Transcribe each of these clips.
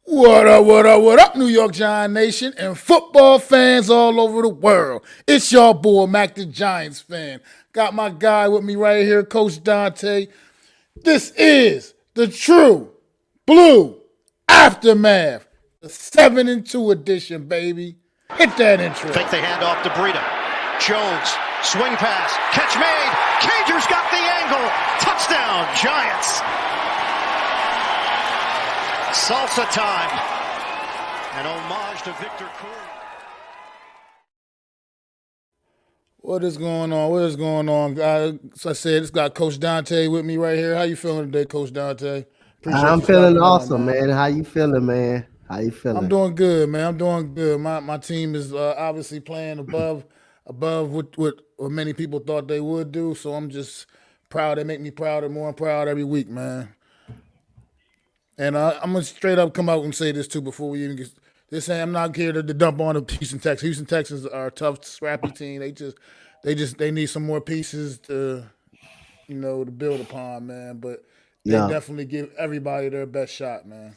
What up, what up, what up, New York Giant Nation and football fans all over the world? It's your boy, Mac the Giants fan. Got my guy with me right here, Coach Dante. This is the true blue aftermath, the 7-2 edition, baby. Hit that intro. Fake the handoff to Breida. Jones, swing pass, catch made. Cager's got the angle. Touchdown, Giants. Salsa time. An homage to Victor Cruz. What is going on? What is going on? As I said, it's got Coach Dante with me right here. How you feeling today, Coach Dante? Appreciate I'm you feeling stopping on, awesome, man. How you feeling, man? How you I'm feeling? doing good, man. I'm doing good. My team is obviously playing above what many people thought they would do. So I'm just proud. They make me prouder, more and proud every week, man. And I'm gonna straight up come out and say this too before we even get this. I'm not here to dump on the Houston Texans. Houston Texans are a tough, scrappy team. They need some more pieces to build upon, man. But they Yeah, definitely give everybody their best shot, man.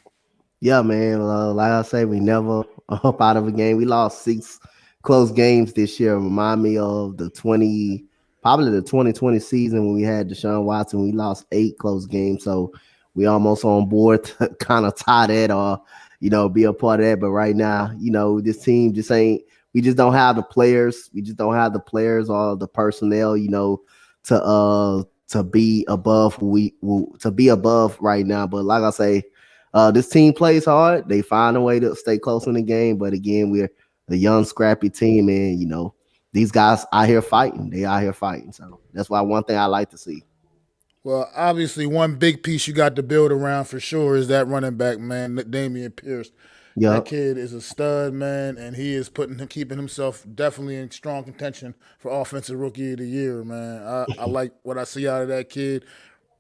yeah, man. Like I say, we never up out of a game. We lost 6 close games this year. Remind me of probably the 2020 season when we had Deshaun Watson. We lost 8 close games, so we almost on board to kind of tie that or be a part of that. But right now, this team just ain't. We just don't have the players. We just don't have the players or the personnel, to be above to be above right now. But like I say, this team plays hard. They find a way to stay close in the game. But again, we're a young, scrappy team, and these guys out here fighting. They out here fighting. So that's why one thing I like to see. Well, obviously, one big piece you got to build around for sure is that running back, man, Damian Pierce. That Yep. kid is a stud, man, and he is keeping himself definitely in strong contention for Offensive Rookie of the Year, man. I like what I see out of that kid.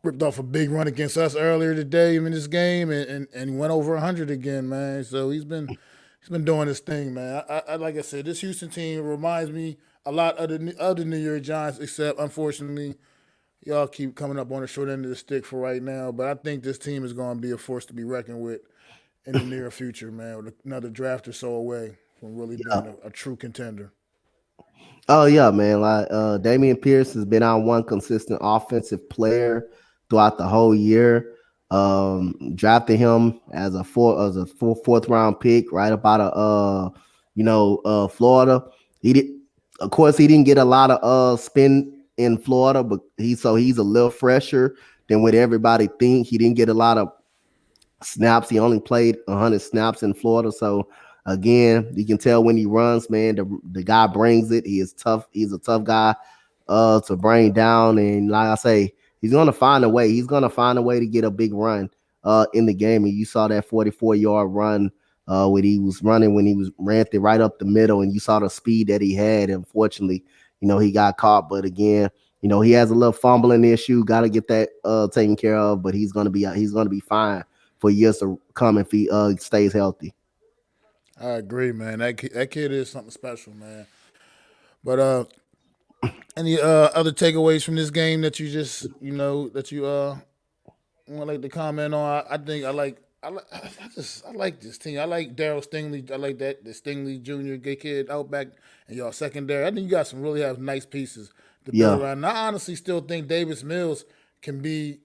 Ripped off a big run against us earlier today in this game, and he went over 100 again, man. So he's been doing his thing, man. I like I said, this Houston team reminds me a lot of the New York Giants, except unfortunately y'all keep coming up on the short end of the stick for right now. But I think this team is going to be a force to be reckoned with in the near future, man. With another draft or so away from really being Yeah. a true contender. Oh yeah, man. Like Damian Pierce has been our one consistent offensive player throughout the whole year. Drafted him as a fourth round pick, right about Florida. He did, of course, he didn't get a lot of spin in Florida, but he's a little fresher than what everybody think. He didn't get a lot of snaps. He only played 100 snaps in Florida. So again, you can tell when he runs, man, the guy brings it. He is tough. He's a tough guy to bring down. And like I say, he's gonna find a way. He's gonna find a way to get a big run in the game. And you saw that 44-yard run when he was running, when he was ran it right up the middle, and you saw the speed that he had. Unfortunately, he got caught. But again, he has a little fumbling issue. Got to get that taken care of. But he's gonna be fine for years to come if he stays healthy. I agree, man. That kid is something special, man. But any other takeaways from this game that you just that you want like to comment on? I think I like this team. I like Daryl Stingley. I like the Stingley Jr. Gay kid out back and y'all secondary. I think you guys some really have nice pieces to build Yeah. around. And I honestly still think Davis Mills can be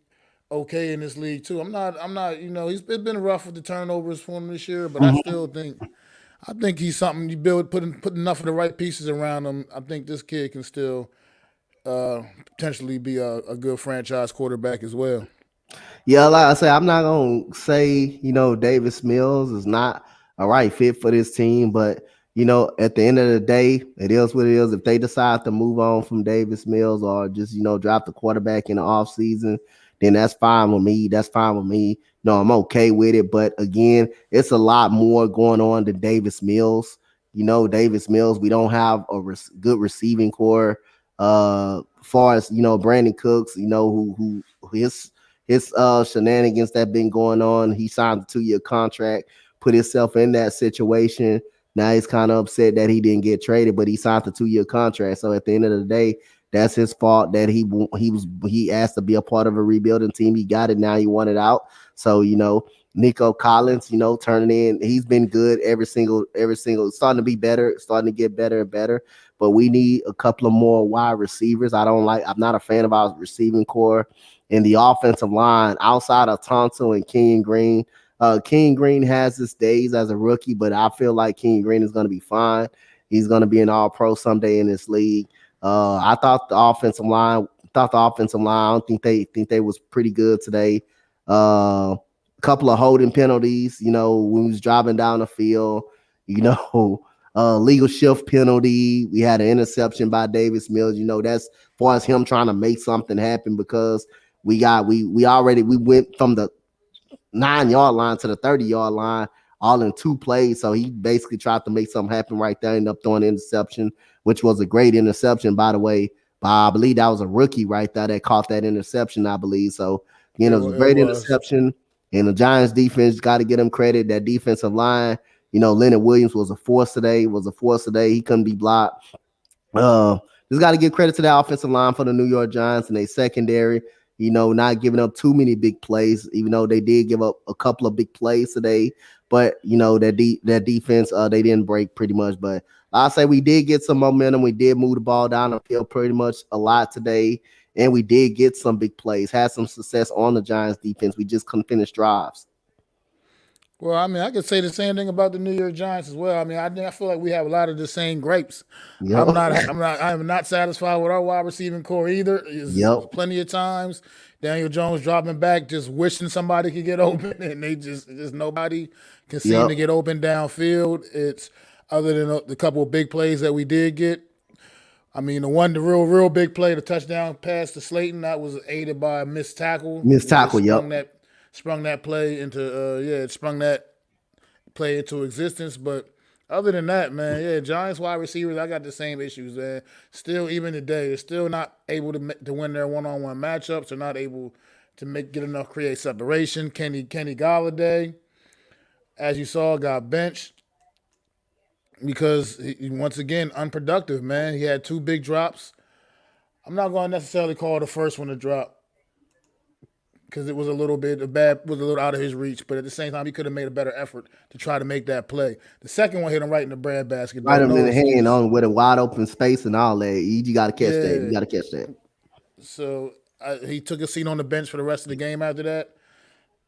okay in this league too. I'm not. It's been rough with the turnovers for him this year, but I think he's something you build, put enough of the right pieces around him. I think this kid can still potentially be a good franchise quarterback as well. Yeah, like I say, I'm not gonna say Davis Mills is not a right fit for this team, but at the end of the day, it is what it is. If they decide to move on from Davis Mills or just drop the quarterback in the offseason, then that's fine with me. That's fine with me. I'm okay with it. But again, it's a lot more going on than Davis Mills. Davis Mills, we don't have a good receiving core. Far as Brandon Cooks, who his shenanigans that been going on. He signed a 2-year contract, put himself in that situation. Now he's kind of upset that he didn't get traded, but he signed a 2-year contract. So at the end of the day, That's his fault that he asked to be a part of a rebuilding team. He got it now. He won it out. So Nico Collins, turning in. He's been good every single. Starting to be better, starting to get better and better. But we need a couple of more wide receivers. I'm not a fan of our receiving core in the offensive line outside of Tonto and Kenyon Green. Kenyon Green has his days as a rookie, but I feel like Kenyon Green is going to be fine. He's going to be an all-pro someday in this league. I thought the offensive line. I don't think they was pretty good today. A couple of holding penalties. When we was driving down the field. Legal shift penalty. We had an interception by Davis Mills. That's as far as him trying to make something happen because we went from the 9-yard line to the 30-yard line all in 2 plays. So he basically tried to make something happen right there. Ended up throwing an interception, which was a great interception, by the way. I believe that was a rookie right there that caught that interception, I believe. So, it was a great interception. And the Giants defense got to get them credit. That defensive line, Leonard Williams was a force today. He couldn't be blocked. Just got to give credit to the offensive line for the New York Giants and their secondary. Not giving up too many big plays, even though they did give up a couple of big plays today. But, that defense, they didn't break pretty much. But I'll say we did get some momentum. We did move the ball down the field pretty much a lot today. And we did get some big plays, had some success on the Giants defense. We just couldn't finish drives. Well, I could say the same thing about the New York Giants as well. I feel like we have a lot of the same grapes. Yep. I am not satisfied with our wide receiving core either. Plenty of times Daniel Jones dropping back, just wishing somebody could get open, and they just nobody can seem to get open downfield. It's other than the couple of big plays that we did get. The real big play, the touchdown pass to Slayton, that was aided by a missed tackle. Sprung that play into existence. But other than that, man, Giants wide receivers, I got the same issues, man. Still, even today, they're still not able to win their one-on-one matchups. They're not able to get enough create separation. Kenny Golladay, as you saw, got benched because he once again unproductive, man. He had 2 big drops. I'm not going to necessarily call the first one a drop, because it was a little out of his reach, but at the same time, he could have made a better effort to try to make that play. The second one hit him right in the breadbasket. Right him in the hand on with a wide open space and all that. You got to catch that. You got to catch that. So he took a seat on the bench for the rest of the game after that,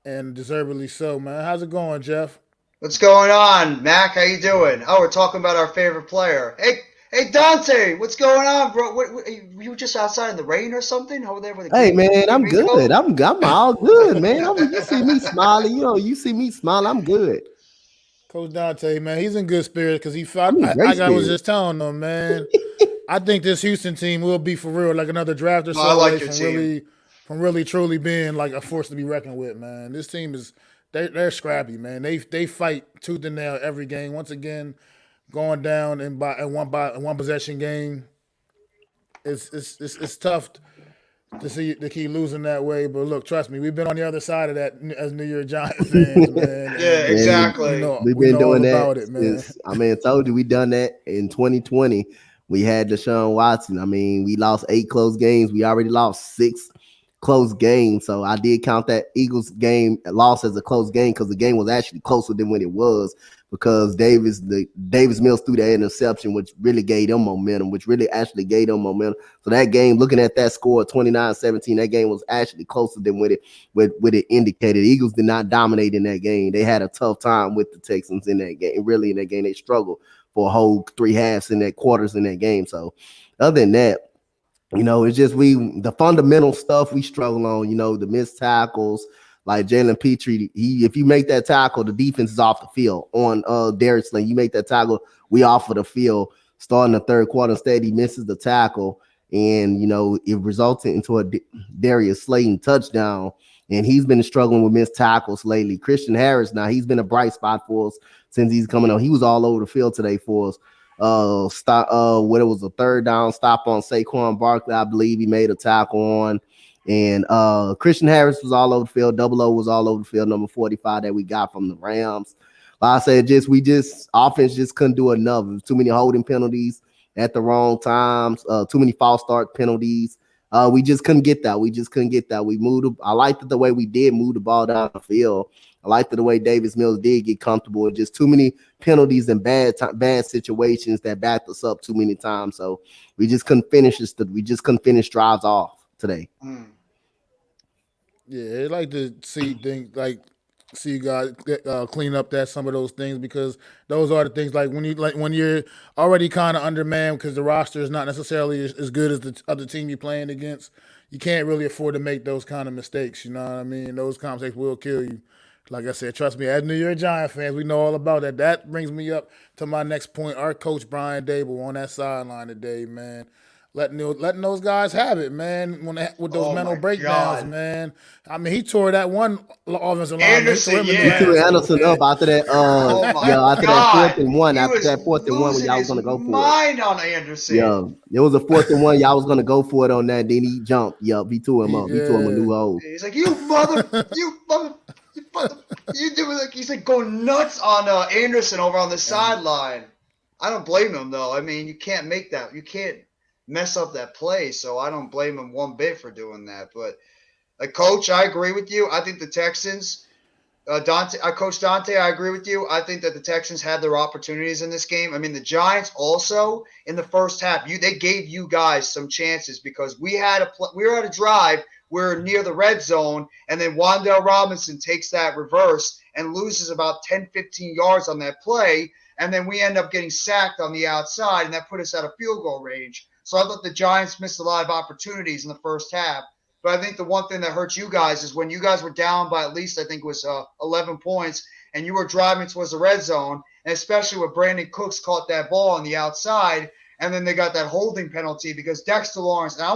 and deservedly so, man. How's it going, Jeff? What's going on, Mac? How you doing? Oh, we're talking about our favorite player. Hey, Dante, what's going on, bro? What, you just outside in the rain or something over there? Hey, man, I'm good. I'm all good, man. You see me smiling. You see me smiling. I'm good. Coach Dante, man, he's in good spirit because he fought. I was just telling them, man. I think this Houston team will be for real, like another draft or so. I like your team. From really truly being like a force to be reckoned with, man. This team they're scrappy, man. They fight tooth and nail every game. Once again, going down in one possession game, it's tough to keep losing that way. But look, trust me, we've been on the other side of that as New York Giants fans, man. Yeah, exactly. We've been doing that. About it, man. I told you we done that in 2020. We had Deshaun Watson. We lost 8 close games. We already lost 6 close games. So I did count that Eagles game loss as a close game because the game was actually closer than when it was, because Davis Mills threw that interception, which really gave them momentum, So that game, looking at that score, 29-17, that game was actually closer than what it indicated. The Eagles did not dominate in that game. They had a tough time with the Texans in that game. Really, in that game, they struggled for a whole 3 halves in that quarters in that game. So other than that, it's just the fundamental stuff we struggle on, the missed tackles. Like Jalen Petrie, if you make that tackle, the defense is off the field. On Darius Slayton, you make that tackle, we off of the field. Starting the third quarter, instead he misses the tackle, and it resulted into a Darius Slayton touchdown. And he's been struggling with missed tackles lately. Christian Harris, now he's been a bright spot for us since he's coming on. He was all over the field today for us. When it was a third down stop on Saquon Barkley, I believe he made a tackle on. And Christian Harris was all over the field. Double O was all over the field, number 45 that we got from the Rams. Like I said, offense just couldn't do enough. Too many holding penalties. at the wrong times, too many false start penalties. We just couldn't get that. We moved. I liked the way we did move the ball down the field. I liked the way Davis Mills did get comfortable. Just too many penalties and bad situations that backed us up too many times. So we just couldn't finish this. We just couldn't finish drives off today. Yeah, I like to see things like see you guys clean up some of those things because those are the things like when you're already kind of undermanned because the roster is not necessarily as good as the other team you're playing against. You can't really afford to make those kind of mistakes. You know what I mean? Those kind of mistakes will kill you. Like I said, trust me, as New York Giant fans, we know all about that. That brings me up to my next point. Our coach Brian Dable on that sideline today, man. Letting those guys have it, man. With those mental breakdowns, man. I mean, he tore that one offensive line. Anderson, He threw Anderson up after that. After that 4th and 1. He After was that 4th and 1, when y'all was gonna go for it. mind on Anderson. Yeah, it was a 4th and 1. Y'all was gonna go for it on that. Then he jumped. Yup, he tore him up. He tore him a new hole. He's like, you do like he's like going nuts on Anderson over on the sideline. I don't blame him though. I mean, you can't make that. You can't mess up that play. So I don't blame him one bit for doing that. But Coach, I agree with you. I think the Texans, Coach Dante, I agree with you. I think that the Texans had their opportunities in this game. I mean, the Giants also in the first half, they gave you guys some chances because we were at a drive. We're near the red zone, and then Wan'Dale Robinson takes that reverse and loses about 10, 15 yards on that play, and then we end up getting sacked on the outside, and that put us out of field goal range. So I thought the Giants missed a lot of opportunities in the first half. But I think the one thing that hurt you guys is when you guys were down by at least, I think it was 11 points, and you were driving towards the red zone, and especially when Brandon Cooks caught that ball on the outside, and then they got that holding penalty because Dexter Lawrence, and I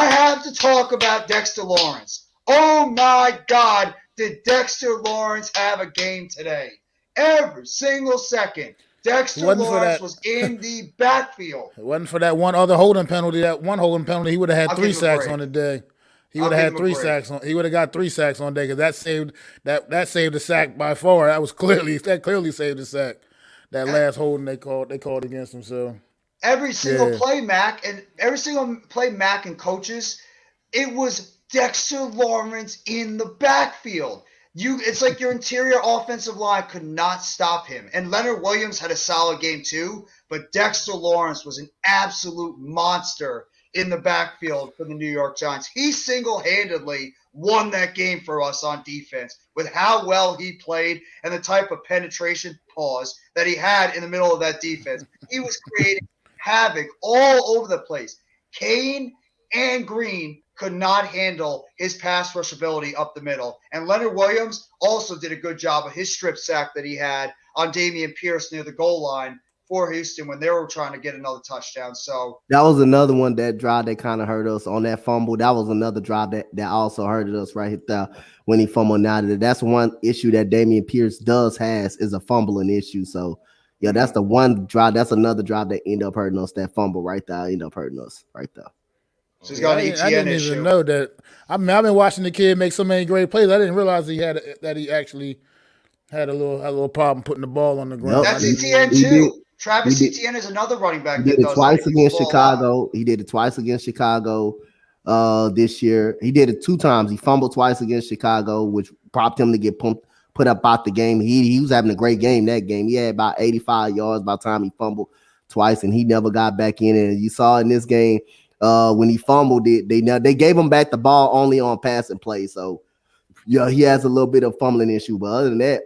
have to talk about Dexter Lawrence. Oh, my God, did Dexter Lawrence have a game today? Every single second. Dexter Lawrence was in the backfield. It wasn't for that one other holding penalty. That one holding penalty, he would have had 3 sacks on the day. He would have had 3 sacks on. He would have got 3 sacks on the day because that saved the sack by far. That clearly saved the sack. That last holding they called against him. So every single play, Mac, and coaches, it was Dexter Lawrence in the backfield. It's like your interior offensive line could not stop him. And Leonard Williams had a solid game too, but Dexter Lawrence was an absolute monster in the backfield for the New York Giants. He single-handedly won that game for us on defense with how well he played and the type of penetration pause that he had in the middle of that defense. He was creating havoc all over the place. Kane and Green could not handle his pass rush ability up the middle. And Leonard Williams also did a good job of his strip sack that he had on Damian Pierce near the goal line for Houston when they were trying to get another touchdown. So that was another one, that drive that kind of hurt us on that fumble. That was another drive that also hurted us right there when he fumbled out of it. That's one issue that Damian Pierce has is a fumbling issue. So yeah, that's the one drive. That's another drive that ended up hurting us. That fumble right there ended up hurting us right there. So he's got an ETN I didn't issue. even know that. I mean, I've been watching the kid make so many great plays. I didn't realize he actually had a little problem putting the ball on the ground. That's ETN too. Travis Etienne is another running back. He did it twice against Chicago. He did it twice against Chicago this year. He did it 2 times. He fumbled twice against Chicago, which prompted him to get put up out the game. He was having a great game that game. He had about 85 yards by the time he fumbled twice, and he never got back in. And you saw in this game when he fumbled it, they gave him back the ball only on passing play. So yeah, he has a little bit of fumbling issue, but other than that,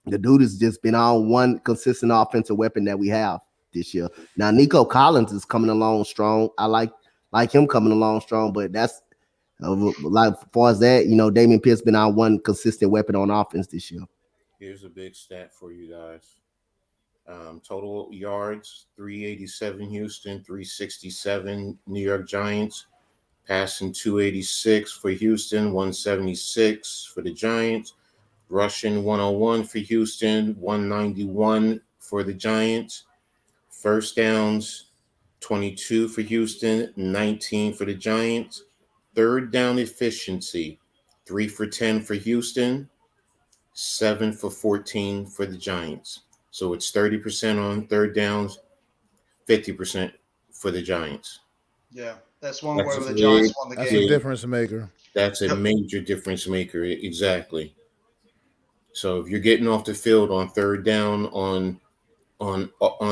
the dude has just been on one consistent offensive weapon that we have this year. Now, Nico Collins is coming along strong. I like him coming along strong, but that's like as far as that, Damian Pierce been on one consistent weapon on offense this year. Here's a big stat for you guys. Total yards, 387 Houston, 367 New York Giants. Passing 286 for Houston, 176 for the Giants. Rushing 101 for Houston, 191 for the Giants. First downs, 22 for Houston, 19 for the Giants. Third down efficiency, 3 for 10 for Houston, 7 for 14 for the Giants. So it's 30% on third downs, 50% for the Giants. Yeah, that's one That's where a the Giants big, won the That's game. a difference maker. That's a major difference maker. Exactly. So if you're getting off the field on third down on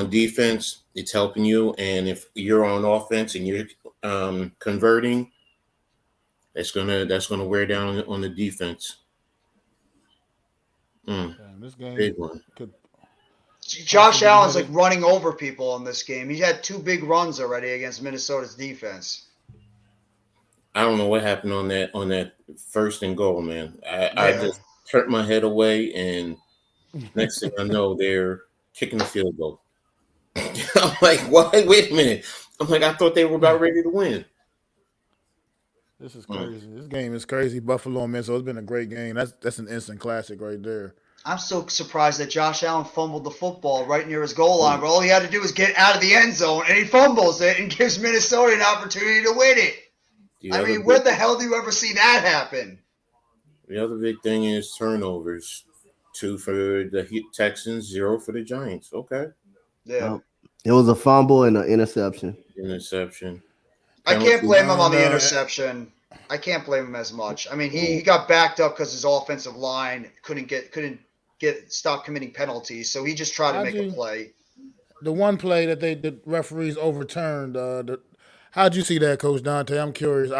defense, it's helping you. And if you're on offense and you're converting, that's gonna wear down on the defense. Damn, this game Big one. could Josh possibly Allen's hit like it. running over people in this game. He had 2 big runs already against Minnesota's defense. I don't know what happened on that first and goal, man. I Yeah. just turned my head away, and next thing I know, they're kicking the field goal. I'm like, what? Wait a minute. I'm like, I thought they were about ready to win. This is crazy. This game is crazy. Buffalo and Minnesota. It's been a great game. That's an instant classic right there. I'm so surprised that Josh Allen fumbled the football right near his goal line, but all he had to do was get out of the end zone, and he fumbles it and gives Minnesota an opportunity to win it. I mean, where the hell do you ever see that happen? The other big thing is turnovers. 2 for the Texans, 0 for the Giants. Okay. Yeah. It was a fumble and an interception. Interception. I can't blame him on the No, interception. I can't blame him as much. I mean, he got backed up because his offensive line couldn't stop committing penalties, so he just tried to make a play. The one play that the referees overturned. How'd you see that, Coach Dante? I'm curious.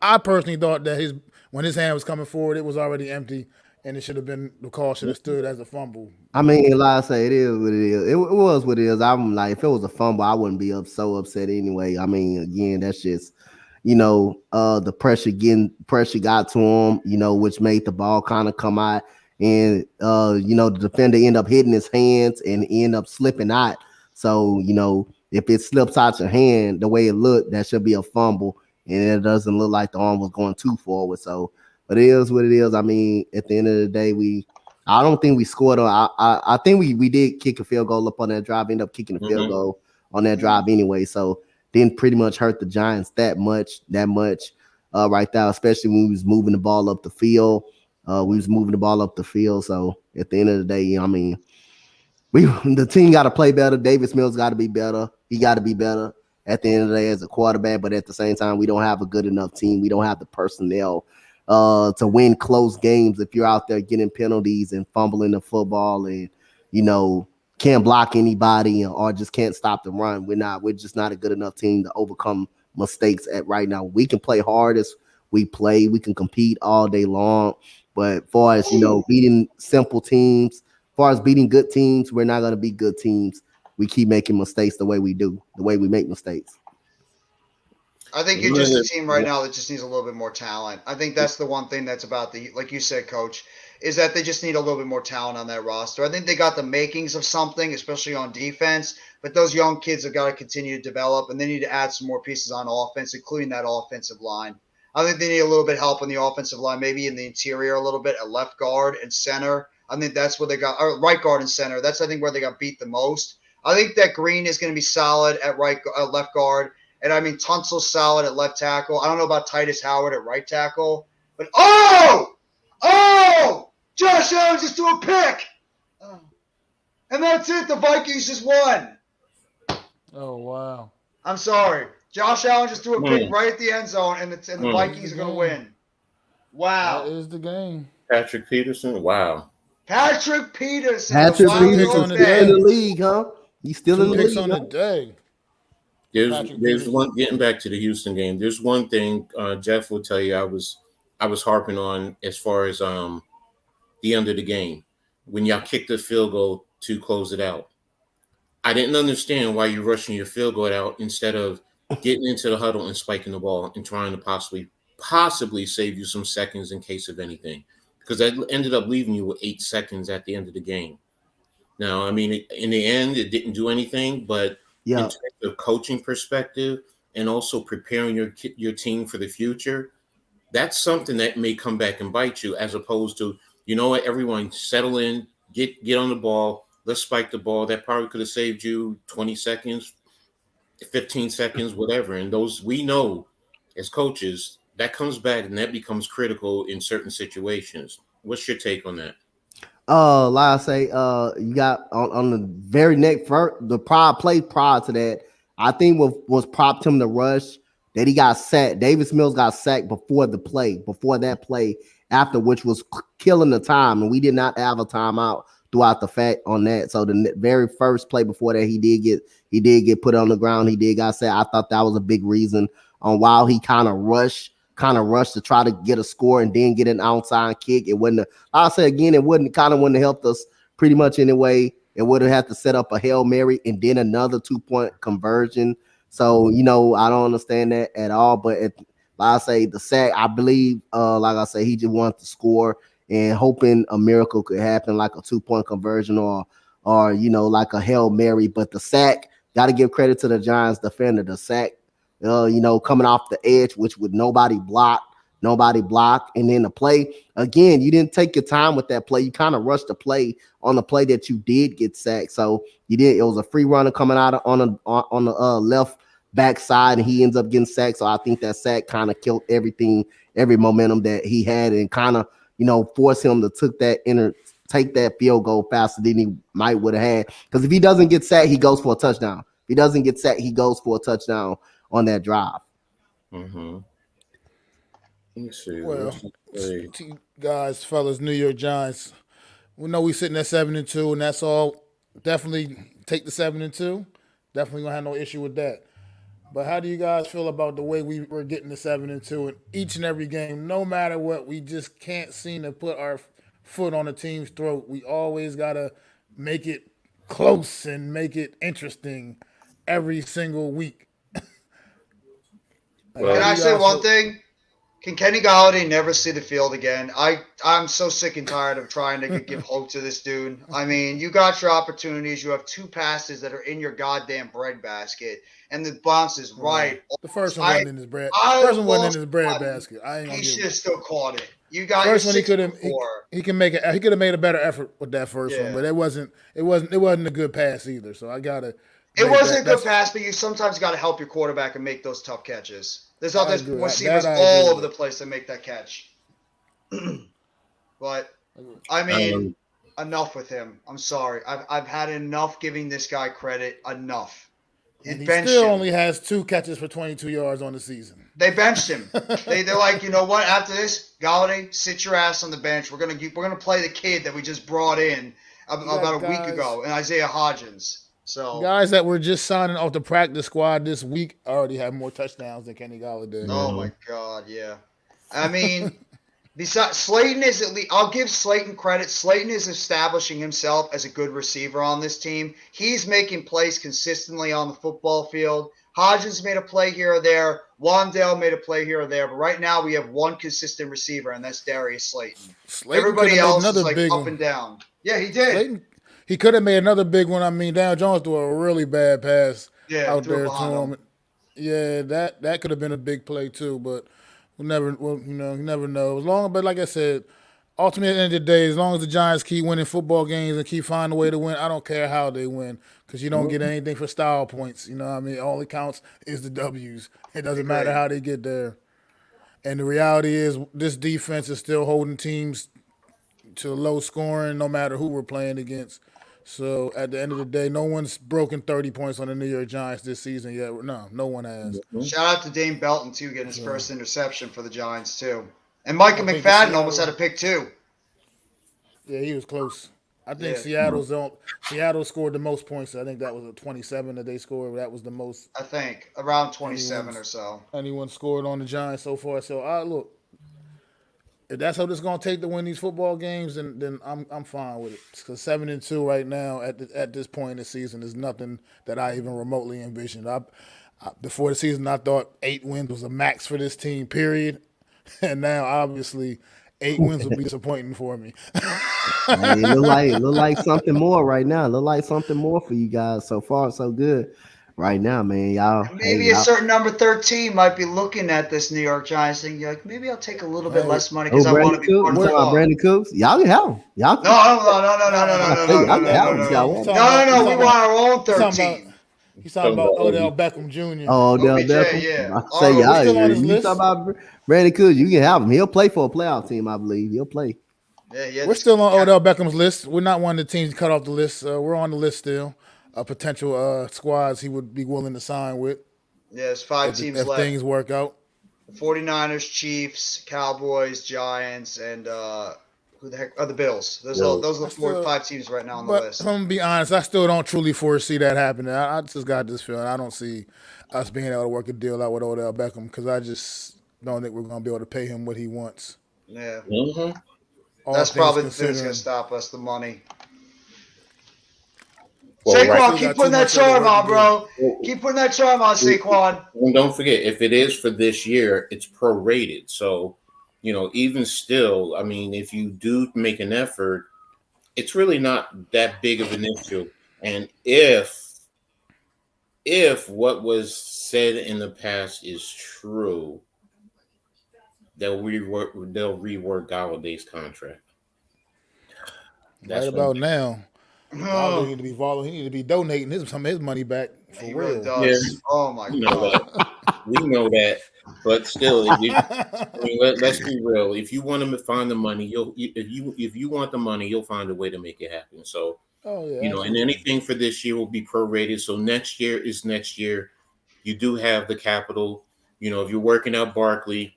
I personally thought that when his hand was coming forward, it was already empty, and it should have been the call should have stood as a fumble. I mean, like I say, it is what it is. It was what it is. I'm like, if it was a fumble, I wouldn't be so upset anyway. I mean, again, that's just, the pressure got to him, which made the ball kind of come out. And, the defender end up hitting his hands and end up slipping out. So, if it slips out your hand the way it looked, that should be a fumble. And it doesn't look like the arm was going too forward. So, but it is what it is. I mean, at the end of the day, I don't think we scored. I think we did kick a field goal up on that drive, end up kicking a field goal on that drive anyway. So didn't pretty much hurt the Giants that much right there, especially when we was moving the ball up the field. So at the end of the day, I mean, the team got to play better. Davis Mills got to be better. He got to be better at the end of the day as a quarterback. But at the same time, we don't have a good enough team. We don't have the personnel to win close games if you're out there getting penalties and fumbling the football and, can't block anybody or just can't stop the run. We're just not a good enough team to overcome mistakes at right now. We can play hard as we play. We can compete all day long. But far as, beating simple teams, far as beating good teams, we're not going to be good teams. We keep making mistakes the way we make mistakes. I think you're just a team right now that just needs a little bit more talent. I think that's the one thing that's about like you said, Coach, is that they just need a little bit more talent on that roster. I think they got the makings of something, especially on defense, but those young kids have got to continue to develop, and they need to add some more pieces on offense, including that offensive line. I think they need a little bit of help on the offensive line, maybe in the interior a little bit, at left guard and center. I think that's where they got, or right guard and center. That's, I think, where they got beat the most. I think that Green is going to be solid at left guard. And I mean, Tunsil's solid at left tackle. I don't know about Titus Howard at right tackle. But, Josh Allen just threw a pick. And that's it. The Vikings just won. Oh, wow. I'm sorry. Josh Allen just threw a pick right at the end zone, and the Vikings are going to win. Wow. That is the game. Patrick Peterson. Wow. Patrick Peterson. Patrick Peterson still in the league, huh? He's still in the Picks league. on the day. There's one, getting back to the Houston game. There's one thing Jeff will tell you I was harping on as far as the end of the game when y'all kicked the field goal to close it out. I didn't understand why you're rushing your field goal out instead of getting into the huddle and spiking the ball and trying to possibly save you some seconds in case of anything, because that ended up leaving you with 8 seconds at the end of the game. Now, I mean, in the end, it didn't do anything, but in terms of coaching perspective and also preparing your team for the future, that's something that may come back and bite you, as opposed to, you know what, everyone settle in, get on the ball, let's spike the ball. That probably could have saved you 20 seconds, 15 seconds, whatever. And those, we know as coaches, that comes back and that becomes critical in certain situations. What's your take on that? Like I say, you got on the very next the prior play prior to that, I think what was propped him to rush that he got sacked. Davis Mills got sacked before that play, after which was killing the time, and we did not have a timeout throughout the fact on that. So the very first play before that, he did get put on the ground. He did got sacked. I thought that was a big reason on why he kind of rushed to try to get a score and then get an outside kick. It wouldn't. I'll say again, it wouldn't have helped us pretty much anyway. It would have had to set up a Hail Mary and then another 2-point conversion. So, I don't understand that at all. But like I say, the sack, I believe, like I say, he just wanted to score and hoping a miracle could happen, like a 2-point conversion or like a Hail Mary. But the sack, got to give credit to the Giants defender. The sack, coming off the edge, which would nobody block. And then the play, again, you didn't take your time with that play. You kind of rushed the play on the play that you did get sacked. So you did. It was a free runner coming out on the left backside, and he ends up getting sacked. So I think that sack kind of killed every momentum that he had, and kind of force him to take that field goal faster than he might would have had. Because if he doesn't get sacked, he goes for a touchdown. If he doesn't get sacked, he goes for a touchdown on that drive. Mm-hmm. Let me see. Well, guys, fellas, New York Giants. We know we sitting at 7-2, and that's all. Definitely take the 7-2. Definitely gonna have no issue with that. But how do you guys feel about the way we were getting the 7-2 in each and every game? No matter what, we just can't seem to put our foot on the team's throat. We always gotta make it close and make it interesting every single week. Can I say one thing? Can Kenny Galladay never see the field again? I'm so sick and tired of trying to give hope to this dude. I mean, you got your opportunities. You have 2 passes that are in your goddamn breadbasket, and the bounce is right. The first one wasn't in his bread. First one wasn't in his breadbasket. I ain't gonna He should have still caught it. You got first one. He could have. He could have made a better effort with that first one, but it wasn't a good pass either. So I gotta. It wasn't a good pass, but you sometimes got to help your quarterback and make those tough catches. There's other receivers all over the place that make that catch. But, I mean, enough with him. I'm sorry. I've had enough giving this guy credit. Enough. And he still only has 2 catches for 22 yards on the season. They benched him. They're like, you know what? After this, Galladay, sit your ass on the bench. We're gonna play the kid that we just brought in about a week ago, and Isaiah Hodgins. So guys that were just signing off the practice squad this week already have more touchdowns than Kenny Galladay. Oh my God, yeah. I mean, besides Slayton is at least. I'll give Slayton credit. Slayton is establishing himself as a good receiver on this team. He's making plays consistently on the football field. Hodgins made a play here or there. Wandale made a play here or there. But right now we have one consistent receiver, and that's Darius Slayton. Everybody else is like up and down. Yeah, he did. He could have made another big one. I mean, Daniel Jones threw a really bad pass out there to him. Yeah, that could have been a big play too, but you never know. But like I said, ultimately at the end of the day, as long as the Giants keep winning football games and keep finding a way to win, I don't care how they win because you don't get anything for style points. You know what I mean? All that counts is the W's. It doesn't matter how they get there. And the reality is this defense is still holding teams to low scoring no matter who we're playing against. So at the end of the day, no one's broken 30 points on the New York Giants this season yet. No one has. Shout out to Dane Belton too, getting his first interception for the Giants too. And Micah McFadden almost had a pick too. Yeah, he was close. I think Seattle scored the most points. I think that was a 27 that they scored. That was the most. I think around 27 or so. Anyone scored on the Giants so far. So look. If that's how this is going to take to win these football games, then I'm fine with it. Because 7-2 right now at this point in the season is nothing that I even remotely envisioned. Before the season, I thought 8 wins was a max for this team, period. And now, obviously, 8 wins would be disappointing for me. It look like something more right now. Look like something more for you guys. So far, so good. Right now, man, y'all. Maybe a certain number 13 might be looking at this New York Giants thing. You're like, maybe I'll take a little bit less money because I want to be part of the Brandon Cooks. Y'all can have him. No. We want our own 13. He's talking about Odell Beckham Jr. Oh, Odell Beckham. Yeah. I say y'all. You talking about Brandon Cooks? You can have him. He'll play for a playoff team, I believe. He'll play. Yeah. We're still on Odell Beckham's list. We're not one of the teams cut off the list. We're on the list still. potential squads he would be willing to sign with Yeah, there's 5 teams if left. things work out. The 49ers, Chiefs, Cowboys, Giants, and who the heck are the Bills? Those are the 5 teams right now on the But list. I'm gonna be honest, I still don't truly foresee that happening. I just got this feeling. I don't see us being able to work a deal out with Odell Beckham because I just don't think we're gonna be able to pay him what he wants. Yeah, Mm-hmm. All that's things probably the thing that's considering. going to stop us, the money. Well, Saquon, Still keep got putting too that much other charm work on, to do. bro. Well, Keep putting that charm on, Saquon. And don't forget, if it is for this year, it's prorated. So, even still, I mean, if you do make an effort, it's really not that big of an issue. And if what was said in the past is true, they'll rework Galladay's contract. That's Right when about now, Galladay Oh, need to be he need to be donating some of his money back for he real. really does. Oh my we know god. that. We know that. But still, I mean, let's be real. If you want to find the money, if you want the money, you'll find a way to make it happen. So, Oh yeah, and absolutely. anything for this year will be prorated. So next year is next year. You do have the capital. If you're working out Barkley,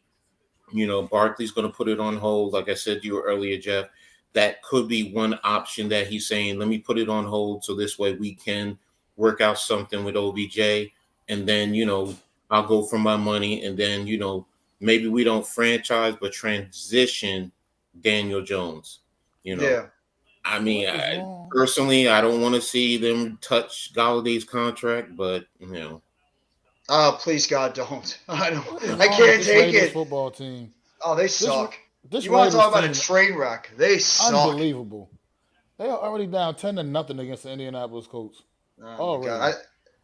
Barkley's going to put it on hold. Like I said to you earlier, Jeff, that could be one option that he's saying, let me put it on hold so this way we can work out something with OBJ. And then, I'll go for my money. And then, maybe we don't franchise, but transition Daniel Jones. Yeah. I mean, What is wrong? personally, I don't want to see them touch Galladay's contract, but, Oh, please God, don't. I What is don't. wrong I with can't this take Raiders it. football team? Oh, they suck. This You want Raiders to talk about a team, train wreck? They suck. unbelievable. They are already down 10-0 against the Indianapolis Colts. Oh my Already. God.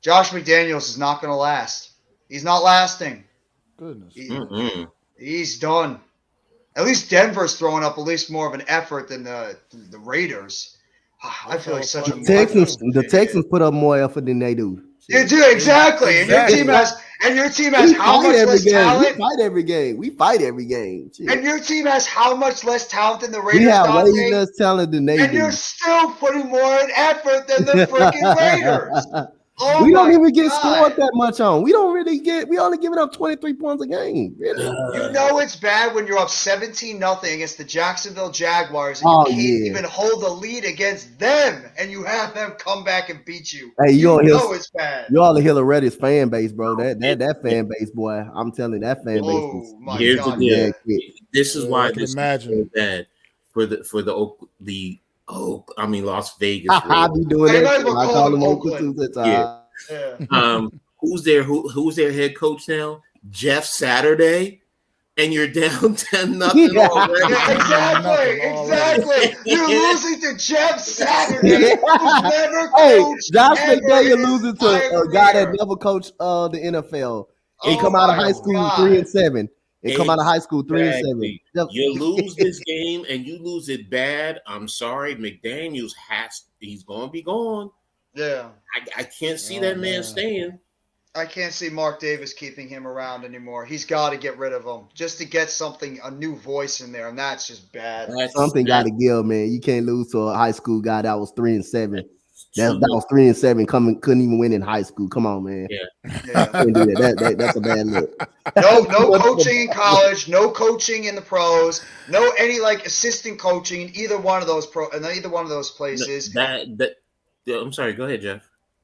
Josh McDaniels is not going to last. He's not lasting. Goodness. He's done. At least Denver's throwing up at least more of an effort than the Raiders. I feel like such a The Texans put up more effort than they do. You do exactly. Exactly. And your team has how much less talent? We fight every game. We fight every game. Shit. And your team has how much less talent than the Raiders? We have way Dante? less talent than they And do. you're still putting more in effort than the freaking Raiders. Oh We don't my even get God. scored that much on. We only giving up 23 points a game. Really? You know it's bad when you're up 17-0 against the Jacksonville Jaguars and you can't even hold the lead against them, and you have them come back and beat you. Hey, you know it's bad. You all hear the Reddish fan base, bro. That fan base, boy. I'm telling you, that fan base. Oh my Here's God. the deal. Yeah, quick. This is Yeah, why I can this imagine. is so bad for Las Vegas. I be doing They that. might as well I call call them them Oakland. Oakland too. Yeah. Who's their head coach now? Jeff Saturday, and you're down 10-0 already. Yeah, exactly. You're losing to Jeff Saturday, who's never Hey, coached Josh ever McDaniels in his losing to entire a guy that career. never coached the NFL. He Oh come out of my high school God. 3-7. They come out of high school 3-7. Exactly. You lose this game and you lose it bad. I'm sorry, McDaniels he's gonna be gone. Yeah. I can't see that man staying. I can't see Mark Davis keeping him around anymore. He's got to get rid of him just to get a new voice in there, and that's just bad. Something got to give, man. You can't lose to a high school guy that was 3-7. That was 3-7. Couldn't even win in high school. Come on, man. Yeah. Can't do that. That's a bad look. No coaching in college, no coaching in the pros, no any assistant coaching in either one of those places. I'm sorry. Go ahead, Jeff.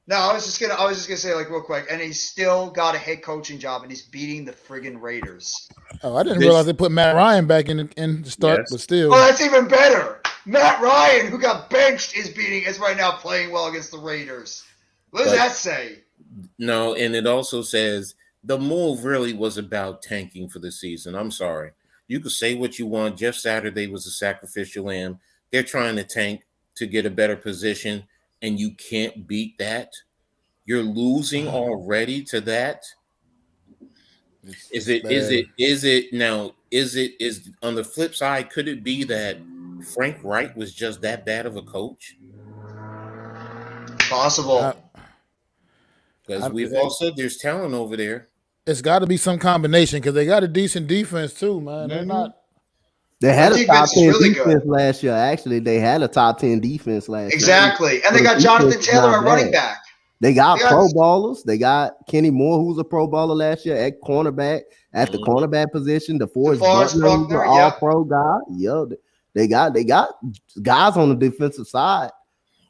No, I was just gonna say real quick, and he's still got a head coaching job, and he's beating the friggin' Raiders. Oh, I didn't realize they put Matt Ryan back in the start, Yes. but still. Oh, that's even better. Matt Ryan, who got benched, is right now playing well against the Raiders. What does that say? No, and it also says the move really was about tanking for the season. I'm sorry. You could say what you want. Jeff Saturday was a sacrificial lamb. They're trying to tank to get a better position, and you can't beat that. You're losing already to that. Is on the flip side, could it be that Frank Wright was just that bad of a coach? Possible. Because we've all said there's talent over there. It's got to be some combination because they got a decent defense too, man. They're not. They had Their a top defense is 10 really defense good. last year. Actually, they had a top 10 defense last year. Exactly. And they Their got Jonathan defense is Taylor not at running bad. back. They got They got- pro ballers. They got Kenny Moore, who was a pro baller last year at cornerback, at the cornerback position. DeForest Buckner, who's an all pro guy. Yo, they got guys on the defensive side.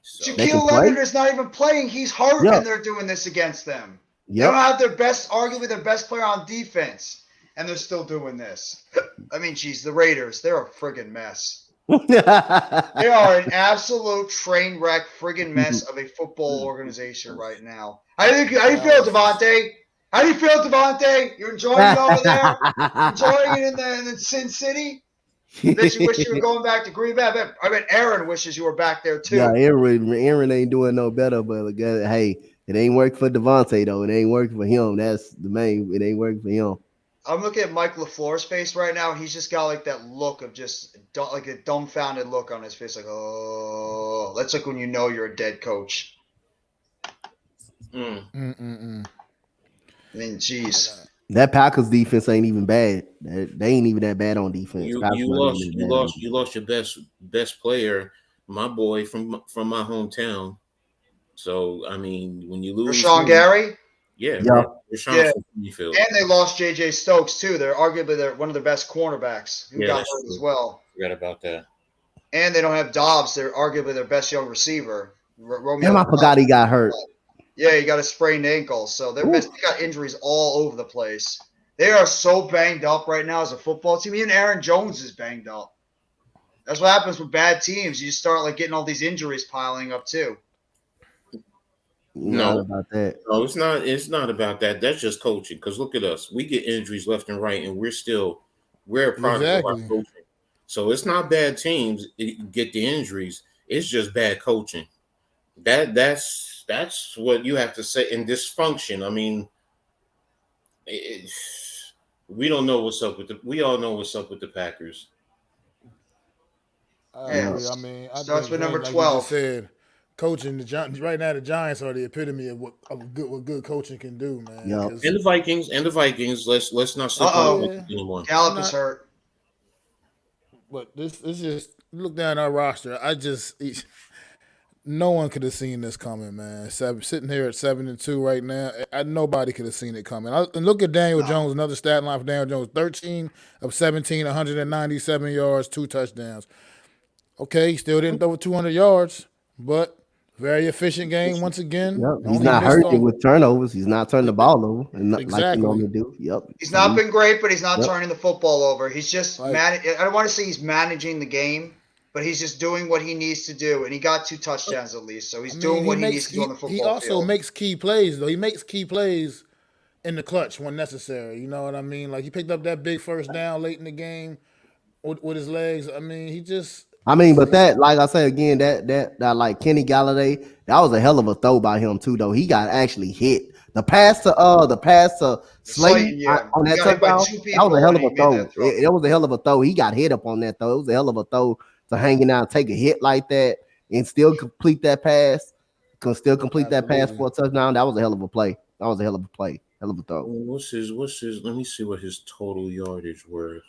So, Shaquille Leonard is not even playing. He's hurt, Yep. and they're doing this against them. They Yep. don't have their best, arguably their best player on defense, and they're still doing this. I mean, geez, the Raiders, they're a friggin' mess. They are an absolute train wreck, friggin' mess of a football organization right now. How do you feel, Devontae? How do you feel, Devontae? You're enjoying it over there? Enjoying it in the Sin City? Bet you wish you were going back to Green Bay. I bet Aaron wishes you were back there too. Yeah, Aaron ain't doing no better, but hey, it ain't working for Devontae though. It ain't working for him. That's the main. It ain't working for him. I'm looking at Mike LaFleur's face right now, and he's just got like that look of just like a dumbfounded look on his face, like, oh, that's like when you know you're a dead coach. I mean, jeez. That Packers defense ain't even bad. They ain't even that bad on defense. you lost your best player, my boy from my hometown. So I mean, when you lose Rashawn Gary? Yeah. And they lost J.J. Stokes too. They're arguably one of the best cornerbacks who got hurt as well. Forgot about that. And they don't have Dobbs. They're arguably their best young receiver. Damn, I forgot he got hurt. Yeah, he got a sprained ankle. So they got injuries all over the place. They are so banged up right now as a football team. Even Aaron Jones is banged up. That's what happens with bad teams. You start like getting all these injuries piling up too. No, about that. No, it's not. It's not about that. That's just coaching. Because look at us. We get injuries left and right, and we're a product of our coaching. So it's not bad teams get the injuries. It's just bad coaching. That's what you have to say. In dysfunction, I mean, we don't know what's up with we all know what's up with the Packers. I agree. I mean, starts with number 12. Like you just said, coaching right now, the Giants are the epitome of what good coaching can do, man. Yep. And the Vikings. Let's not sleep on them anymore. Gallup is hurt. But this just look down our roster. No one could have seen this coming, man. Sitting here at 7-2 right now, nobody could have seen it coming. And look at Daniel Jones. Another stat line for Daniel Jones: 13 of 17, 197 yards, 2 touchdowns. Okay, he still didn't throw 200 yards, but very efficient game once again. Yep. He's not hurting with turnovers. He's not turning the ball over like he normally do. Yep. He's not been great, but he's not turning the football over. He's just I don't want to say he's managing the game, but he's just doing what he needs to do. And he got 2 touchdowns at least, so he's doing what he needs to do on the football field. He also makes key plays, though. He makes key plays in the clutch when necessary. You know what I mean? Like he picked up that big first down late in the game with his legs. I mean, he just. But that, like I said again, that like Kenny Galladay, that was a hell of a throw by him too. Though he got actually hit. The pass to Slayton on that touchdown, that was a hell of a throw. It was a hell of a throw. He got hit up on that though. It was a hell of a throw to hanging out, take a hit like that, and still complete that pass. That pass for a touchdown. That was a hell of a play. Hell of a throw. What's his? Let me see what his total yardage were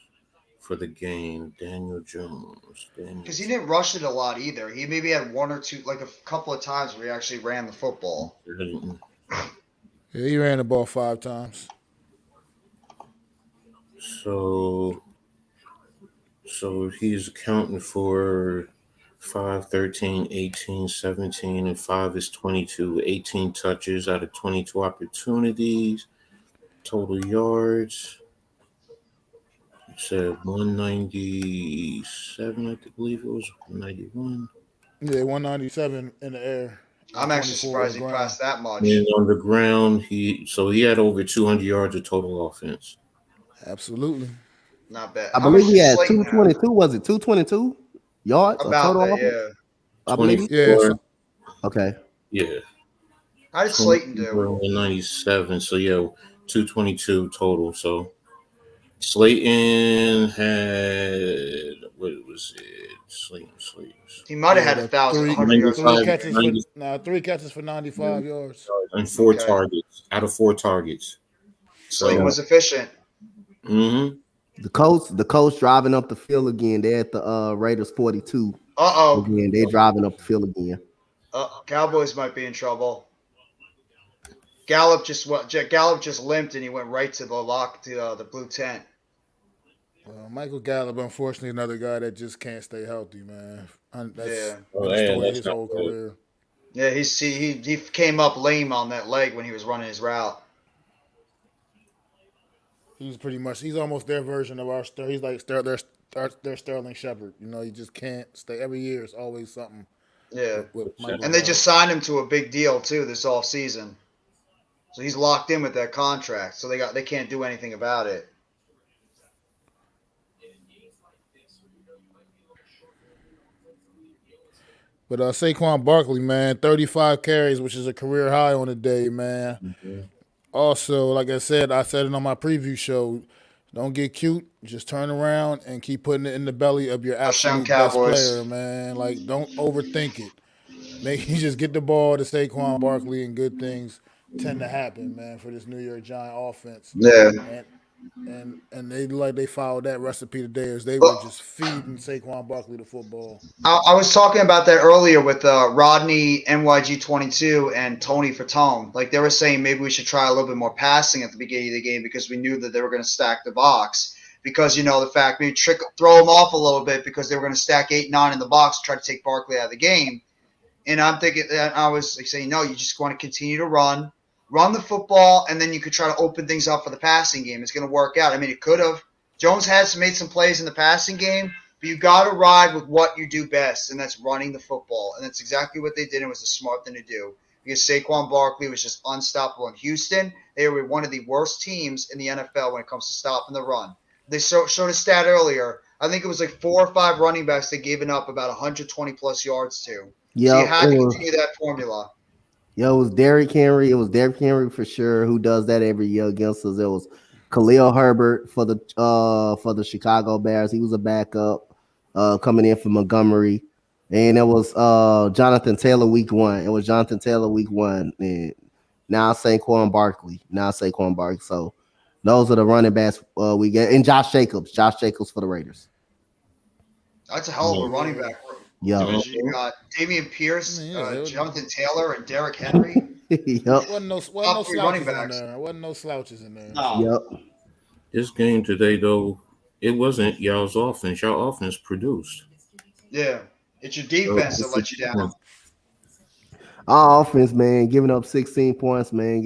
for the game. Daniel Jones. Because he didn't rush it a lot either. He maybe had 1 or 2, like a couple of times where he actually ran the football. Yeah, he ran the ball 5 times. So he's accounting for 5, 13, 18, 17, and 5 is 22. 18 touches out of 22 opportunities. Total yards. Said 197, I believe it was 191. Yeah, 197 in the air. I'm actually surprised he passed that much. And on the ground, he had over 200 yards of total offense. Absolutely. Not bad. I believe he had 222. Was it 222 yards? About that, yeah. I believe. Yeah. Okay. Yeah. How did Slayton do? 197. So yeah, 222 total. So Slayton had what was it? Slayton. He might have had 1,100 yards. 3 catches for 95 yards. And 4 targets out of 4 targets. Slayton was efficient. Mm-hmm. The coach driving up the field again. They're at the Raiders 42. Again, they driving up the field again. Cowboys might be in trouble. Gallup just limped and he went right to the blue tent. Michael Gallup, unfortunately, another guy that just can't stay healthy, man. That's Oh, been the man, story that's his not whole good. career. Yeah, he came up lame on that leg when he was running his route. He's almost their version of he's like their Sterling Shepard. You know, he just can't stay. Every year it's always something Yeah. with Michael And they Gallup. just signed him to a big deal too this off season. So he's locked in with that contract. So they can't do anything about it. But Saquon Barkley, man, 35 carries, which is a career high on the day, man. Mm-hmm. Also, like I said it on my preview show. Don't get cute. Just turn around and keep putting it in the belly of your Touchdown absolute best Cowboys. player, man. Like, don't overthink it. Make you just get the ball to Saquon Barkley, and good things tend to happen, man, for this New York Giant offense. Yeah. And they followed that recipe today as they were Well, just feeding Saquon Barkley the football. I was talking about that earlier with Rodney NYG22 and Tony Fatone. Like they were saying, maybe we should try a little bit more passing at the beginning of the game because we knew that they were going to stack the box. Because the fact maybe throw them off a little bit because they were going to stack 8-9 in the box and try to take Barkley out of the game. And I'm thinking, I was saying, no, you just want to continue to run the football, and then you could try to open things up for the passing game. It's going to work out. I mean, it could have. Jones made some plays in the passing game, but you got to ride with what you do best, and that's running the football. And that's exactly what they did. It was the smart thing to do because Saquon Barkley was just unstoppable in Houston. They were one of the worst teams in the NFL when it comes to stopping the run. They showed a stat earlier. I think it was like 4 or 5 running backs they'd given up about 120-plus yards to. Yeah, so you had to continue that formula. It was Derrick Henry. It was Derrick Henry for sure who does that every year against us. It was Khalil Herbert for the Chicago Bears. He was a backup coming in from Montgomery. And it was Jonathan Taylor week 1. It was Jonathan Taylor week 1. And now Saquon Barkley. So those are the running backs we get. And Josh Jacobs for the Raiders. That's a hell of a running back. Yeah. You got Dameon Pierce, Jonathan Taylor, and Derrick Henry. Yep. Wasn't no slouches in there. No. Yep. This game today, though, it wasn't y'all's offense. Y'all offense produced. Yeah. It's your defense that let you down. Our offense, man, giving up 16 points, man,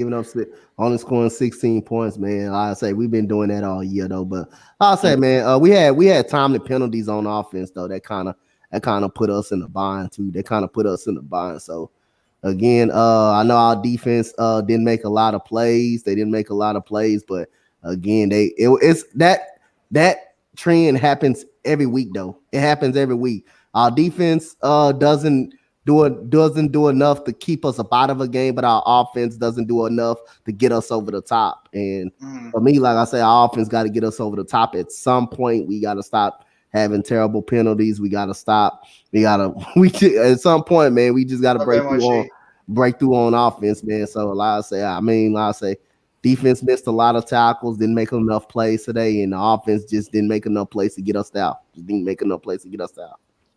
only scoring 16 points, man. Like I say, we've been doing that all year, though. But I'll say, man, we had timely penalties on offense, though. That kind of put us in the bind, too. So, again, I know our defense didn't make a lot of plays. They didn't make a lot of plays, but again, it's that trend happens every week, though. It happens every week. Our defense doesn't do enough to keep us up out of a game, but our offense doesn't do enough to get us over the top. And for me, like I say, our offense got to get us over the top. At some point, we got to stop having terrible penalties. We got to stop. At some point, man, we just got to break through on offense, man. So like I say, defense missed a lot of tackles, didn't make enough plays today, and the offense just didn't make enough plays to get us out.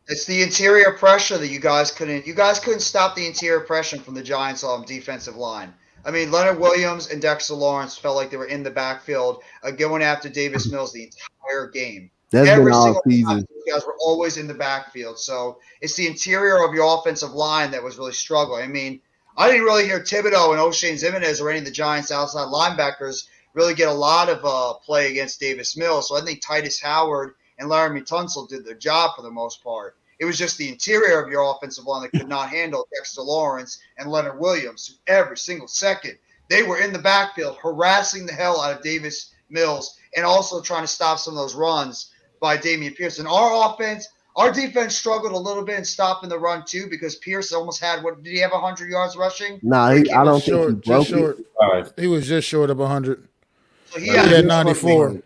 It's the interior pressure that you guys couldn't stop the interior pressure from the Giants on defensive line. I mean, Leonard Williams and Dexter Lawrence felt like they were in the backfield going after Davis Mills the entire game. Every single time, you guys were always in the backfield. So it's the interior of your offensive line that was really struggling. I mean, I didn't really hear Thibodeau and O'Shane Zimenez or any of the Giants' outside linebackers really get a lot of play against Davis Mills. So I think Titus Howard and Laramie Tunsil did their job for the most part. It was just the interior of your offensive line that could not handle Dexter Lawrence and Leonard Williams. Every single second, they were in the backfield harassing the hell out of Davis Mills and also trying to stop some of those runs by Dameon Pierce. And our defense struggled a little bit in stopping the run too because Pierce almost had, did he have 100 yards rushing? Nah, I don't think he broke it. He was just short of 100. So he had 94.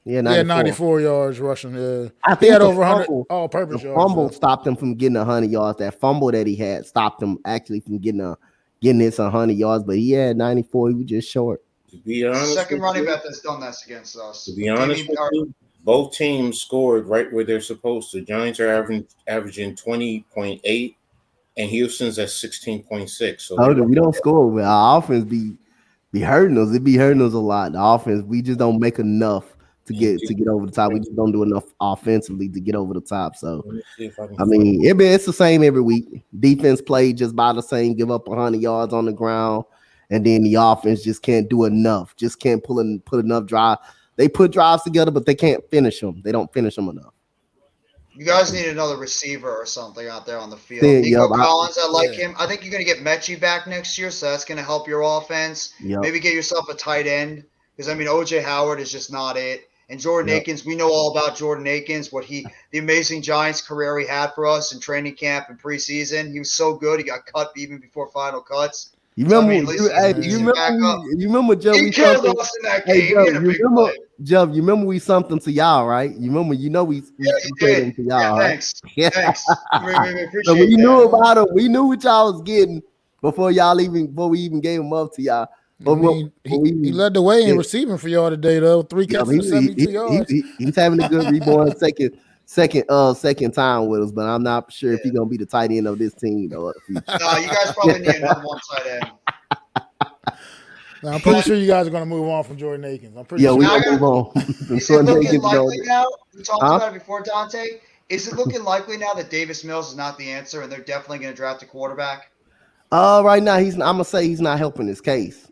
Yeah, He had 94 yards rushing. Yeah. I think he had over 100 all-purpose yards. Fumble stopped him from getting 100 yards. That fumble that he had stopped him actually from getting his 100 yards. But he had 94. He was just short. To be honest, Second with running you, back that's done this against us. to be honest with you, both teams scored right where they're supposed to. Giants are averaging 20.8, and Houston's at 16.6. So We don't score, but our offense be hurting us. It be hurting us a lot. The offense, we just don't make enough to get over the top. We just don't do enough offensively to get over the top. So let me see if I can I mean, it's the same every week. Defense played just by the same, give up 100 yards on the ground, and then the offense just can't do enough. Just can't put enough drive. They put drives together, but they can't finish them. They don't finish them enough. You guys need another receiver or something out there on the field. Yeah, Nico yep, Collins, I like him. I think you're going to get Mechie back next year, so that's going to help your offense. Yep. Maybe get yourself a tight end because, I mean, O.J. Howard is just not it. And Jordan Yep. Akins, we know all about Jordan Akins, the amazing Giants career he had for us in training camp and preseason. He was so good. He got cut even before final cuts. You remember? You remember, Joe? He killed us in that game. Joe, He had a big play. Joe, you remember we something to y'all, right? You remember? You know we Yeah, you did. to y'all, Yeah, right? thanks. Thanks. We appreciate So we that. knew about him. We knew what y'all was getting before we even gave him up to y'all. I mean, he led the way in receiving for y'all today, though. 3 catches for 72 yards. He's having a good rebound second time with us, but I'm not sure if he's gonna be the tight end of this team though. No, you guys probably need another one tight end. Now, I'm pretty sure you guys are going to move on from Jordan Akins. I'm pretty sure. We're going to move on. Is it looking likely now? We talked about it before, Dante. Is it looking likely now that Davis Mills is not the answer and they're definitely going to draft a quarterback? Right now, I'm going to say he's not helping his case.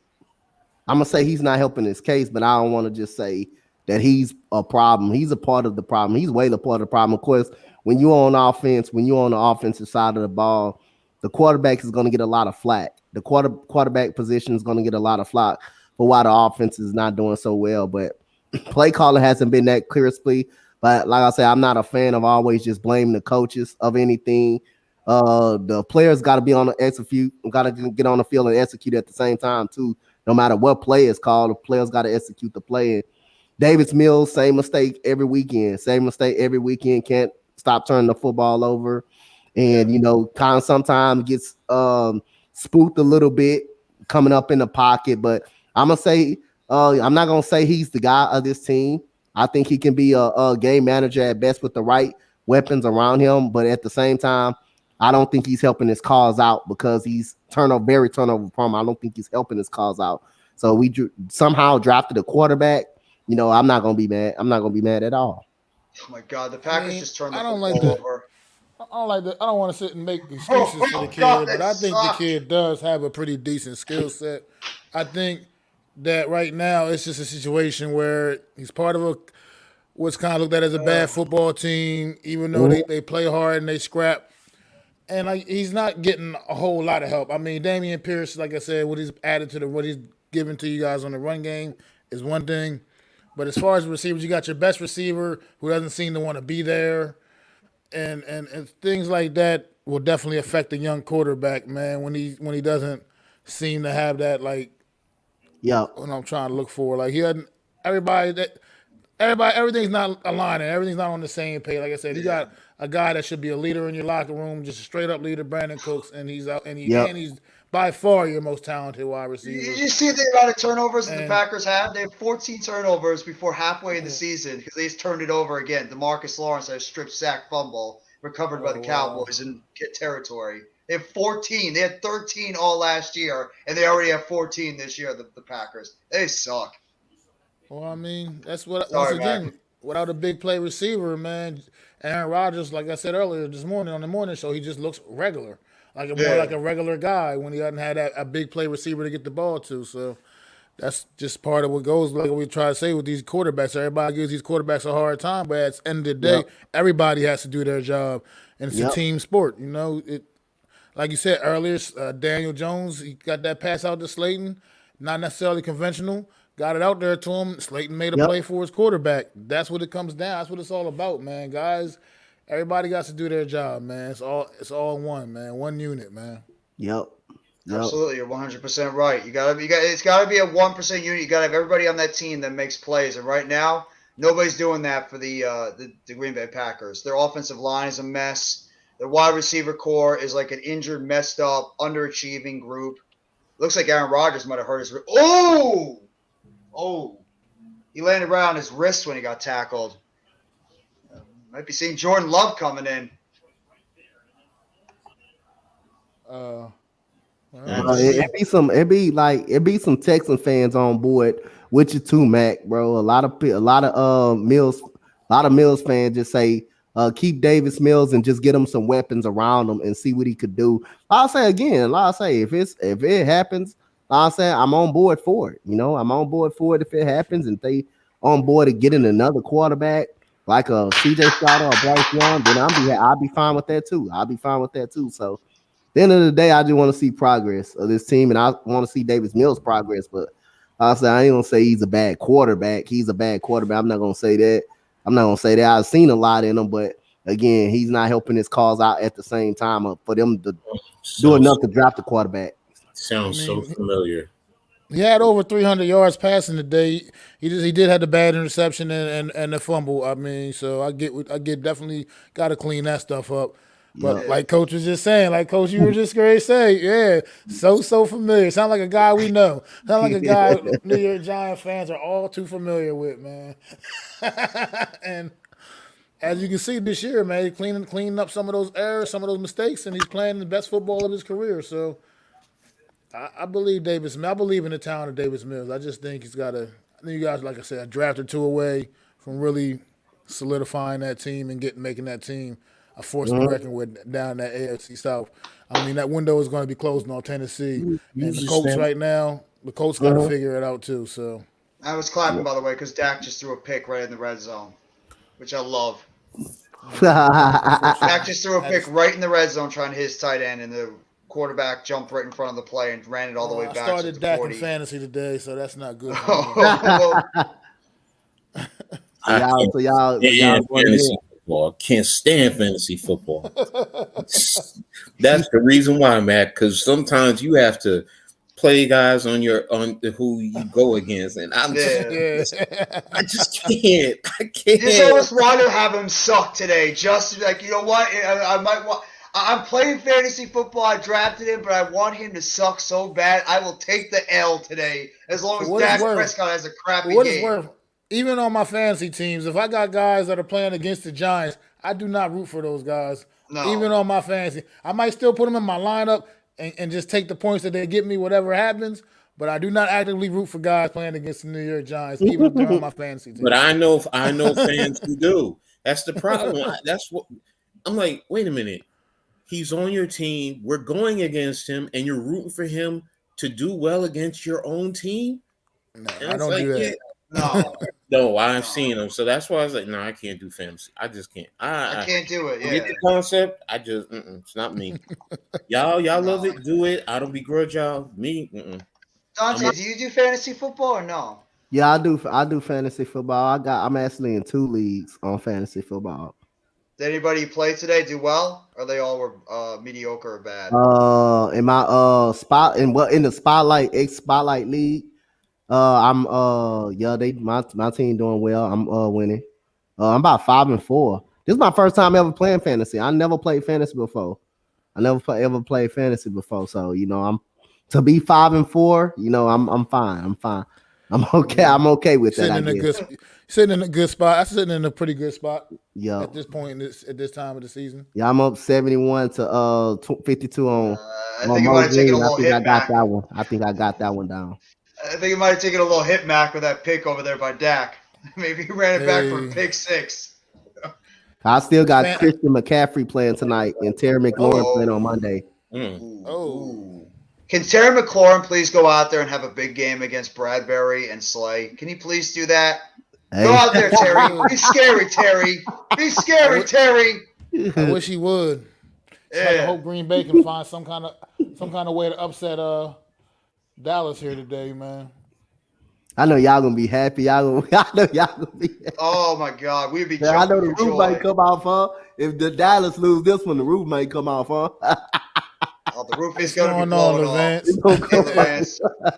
But I don't want to just say that he's a problem. He's a part of the problem. He's way the part of the problem. Of course, when you're on offense, when you're on the offensive side of the ball, the quarterback is going to get a lot of flack. The quarterback position is going to get a lot of flack for why the offense is not doing so well. But play calling hasn't been that crisply. But like I said, I'm not a fan of always just blaming the coaches of anything. The players got to be on the execute, got to get on the field and execute at the same time too. No matter what play is called, the players got to execute the play. And Davis Mills, same mistake every weekend. Can't stop turning the football over. And, kind of sometimes gets spooked a little bit coming up in the pocket. But I'm going to say, I'm not going to say he's the guy of this team. I think he can be a game manager at best with the right weapons around him. But at the same time, I don't think he's helping his cause out because he's very turnover prone. I don't think he's helping his cause out. So we somehow drafted a quarterback. I'm not going to be mad. I'm not going to be mad at all. Oh, my God. The Packers just turned the football over. I don't want to sit and make excuses for the kid, but I think the kid does have a pretty decent skill set. I think that right now it's just a situation where he's part of what's kind of looked at as a bad football team, even though they play hard and they scrap. And he's not getting a whole lot of help. I mean, Dameon Pierce, like I said, what he's added to what he's given to you guys on the run game is one thing. But as far as receivers, you got your best receiver who doesn't seem to want to be there. And things like that will definitely affect the young quarterback, man, when he doesn't seem to have that, like, when I'm trying to look for. Like, he doesn't – everything's not aligning. Everything's not on the same page. Like I said, you got a guy that should be a leader in your locker room, just a straight-up leader, Brandon Cooks, and he's out, and he's by far your most talented wide receiver. You see the amount of turnovers that the Packers have? They have 14 turnovers before halfway in the season because they just turned it over again. DeMarcus Lawrence had a strip sack fumble recovered by the Cowboys in territory. They have 14. They had 13 all last year, and they already have 14 this year, the Packers. They suck. Well, I mean, that's what, once again, without a big play receiver, man, Aaron Rodgers, like I said earlier this morning on the morning show, he just looks regular. More like a regular guy when he doesn't have a big play receiver to get the ball to. So that's just part of what goes, like we try to say with these quarterbacks. Everybody gives these quarterbacks a hard time, but at the end of the day, everybody has to do their job, and it's a team sport. Like you said earlier, Daniel Jones, he got that pass out to Slayton, not necessarily conventional. Got it out there to him. Slayton made a play for his quarterback. That's what it comes down. That's what it's all about, man. Guys, everybody got to do their job, man. It's all one, man. One unit, man. Yep. Absolutely, you're 100% right. It's got to be a 1% unit. You got to have everybody on that team that makes plays. And right now, nobody's doing that for the Green Bay Packers. Their offensive line is a mess. Their wide receiver core is like an injured, messed up, underachieving group. Looks like Aaron Rodgers might have hurt his rib. Oh! Oh, he landed right on his wrist when he got tackled. Might be seeing Jordan Love coming in. Well, Mm. It be some Texan fans on board with you too, Mac, bro. A lot of Mills fans just say keep Davis Mills and just get him some weapons around him and see what he could do. I'll say if it happens, I'll say I'm on board for it. You know, I'm on board for it if it happens, and they on board to getting another quarterback like a CJ Stroud or Bryce Young, then I'll be fine with that too. I'll be fine with that too. So the end of the day, I just want to see progress of this team, and I want to see Davis Mills progress. But I ain't gonna say he's a bad quarterback. He's a bad quarterback. I'm not gonna say that. I've seen a lot in him, but again, he's not helping his cause out at the same time for them to do enough to draft the quarterback. Sounds so familiar. he had over 300 yards passing today. He did have the bad interception and the fumble. I mean, so I get definitely got to clean that stuff up. But like Coach was just saying, like Coach, you were just going to say, yeah, so familiar. Sound like a guy we know. Sound like a guy New York Giants fans are all too familiar with, man. And as you can see this year, man, he's cleaning up some of those errors, some of those mistakes, and he's playing the best football of his career. So I believe Davis. I believe in the talent of Davis Mills. I just think he's got to. I think you guys, like I said, a draft or two away from really solidifying that team and making that team a force to be reckoned with down that AFC South. I mean, that window is going to be closing on Tennessee, and the Colts right now. The Colts got to figure it out too. So I was clapping, by the way, because Dak just threw a pick right in the red zone, which I love. Dak just threw a pick right in the red zone trying to hit his tight end, and the quarterback jumped right in front of the play and ran it all the way back. I started to Dak 40. in fantasy today, so that's not good. Can't stand fantasy football. That's the reason why, Matt. Because sometimes you have to play guys on who you go against, and I just can't. I can't. You just almost want to have him suck today, just like, you know what? I might want. I'm playing fantasy football. I drafted him, but I want him to suck so bad. I will take the L today, as long as Dak Prescott has a crappy game. Even on my fantasy teams, if I got guys that are playing against the Giants, I do not root for those guys. No. Even on my fantasy, I might still put them in my lineup and just take the points that they get me, whatever happens. But I do not actively root for guys playing against the New York Giants, even if they're on my fantasy team. But I know fans who do. That's the problem. That's what I'm like. Wait a minute. He's on your team. We're going against him, and you're rooting for him to do well against your own team. No, I don't do that. No, I've seen him. So that's why I was like, no, I can't do fantasy. I just can't. I can't do it. Yeah. Get the concept. I just, it's not me. Y'all love it. Do it. I don't begrudge y'all. Me, Dante, do you do fantasy football or no? Yeah, I do fantasy football. I'm actually in 2 leagues on fantasy football. Did anybody play today do well? Or they all were mediocre or bad? In my in the Spotlight League, my team doing well. I'm winning. I'm about 5-4. This is my first time ever playing fantasy. I never played fantasy before. Ever played fantasy before. So I'm to be 5-4. I'm fine. I'm fine. I'm okay. I'm okay with that. Sitting in a good spot. I'm sitting in a pretty good spot. Yeah. At this point, at this time of the season. Yeah, I'm up 71 to 52 on. I think you might have taken a little hit. I got that one. I think I got that one down. I think you might have taken a little hit, Mac, with that pick over there by Dak. Maybe he ran it back for pick 6. I still got Christian McCaffrey playing tonight and Terry McLaurin playing on Monday. Can Terry McLaurin please go out there and have a big game against Bradbury and Slay? Can he please do that? Hey. Go out there, Terry. Be scary, Terry. Be scary, Terry. I wish he would. I hope Green Bay can find some kind of way to upset Dallas here today, man. I know y'all gonna be happy. I know y'all gonna be happy. Oh my God, we'd be. I know the roof might come off, huh? If the Dallas lose this one, the roof might come off, huh? The roof is going to be blown off.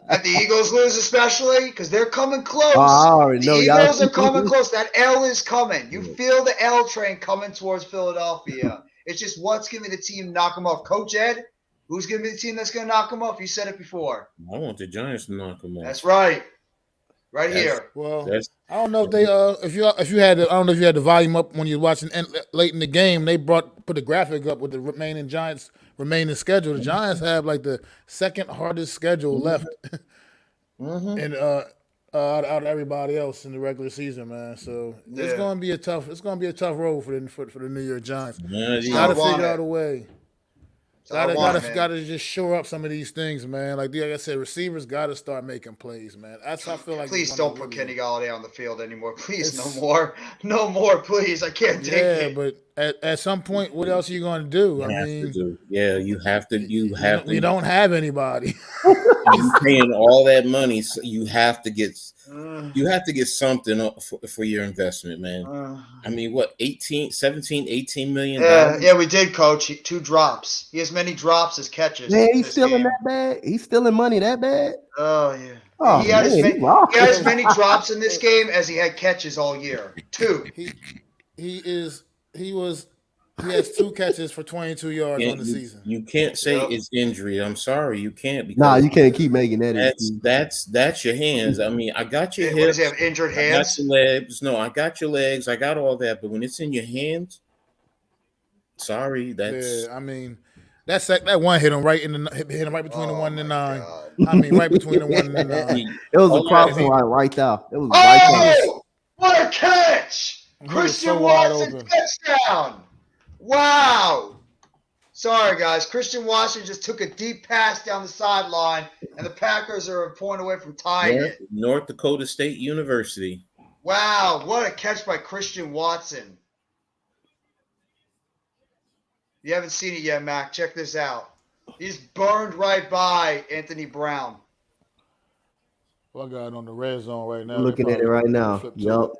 And the Eagles lose especially because they're coming close. The Eagles are coming close. That L is coming. You feel the L train coming towards Philadelphia. It's just what's going to be the team knock them off. Coach Ed, who's going to be the team that's going to knock them off? You said it before. I want the Giants to knock them off. That's right. Right That's here. Well, that's I don't know if they if you had I don't know if you had the volume up when you were watching late in the game. They put the graphic up with the remaining Giants remaining schedule. The Giants have like the second hardest schedule left, mm-hmm. and out of everybody else in the regular season, man. So it's Yeah. gonna be a tough road for the New York Giants. That's Got how I to want figure out it. a way. That's how I want it, man. Gotta just shore up some of these things, man. Like I said, receivers got to start making plays, man. That's how I feel like. Please don't put Kenny Galladay on the field anymore. Please, no It's- more. No more, please. I can't take Yeah, it. but at some point, what else are you going to do? I You have to mean, do. Yeah, you have to. You have we to. don't have anybody. You're paying all that money, so you have to get. Uh, You have to get something for your investment, man. uh, I mean, what 18 million yeah, dollars? yeah, we did, Coach. 2 drops. He has many drops as catches. Man, in he's this stealing game. that bad. He's stealing money that bad. Oh yeah. Oh he had man, he lost. had as many drops in this game as he had catches all year. 2. He has 2 catches for 22 yards on the season. You can't say Yep. it's injury. I'm sorry, you can't because Nah, you can't keep making that. that's your hands. I mean, I got your What hips, does he have? Injured I got hands? your legs. No, I got your legs. I got all that. But when it's in your hands, sorry, that's Yeah, I mean, that one hit him right hit him right between the 1 and the 9. God. I mean, right between the 1 and the 9. It was a all crossing that- line right there. It was right there. Oh, what a catch! He was Christian so wide Watson open. touchdown! Wow. Sorry, guys. Christian Watson just took a deep pass down the sideline, and the Packers are a point away from tying it. North Dakota State University. Wow, what a catch by Christian Watson. You haven't seen it yet, Mac. Check this out. He's burned right by Anthony Brown. Well, I got it on the red zone right now. I'm looking at it right now. Yup.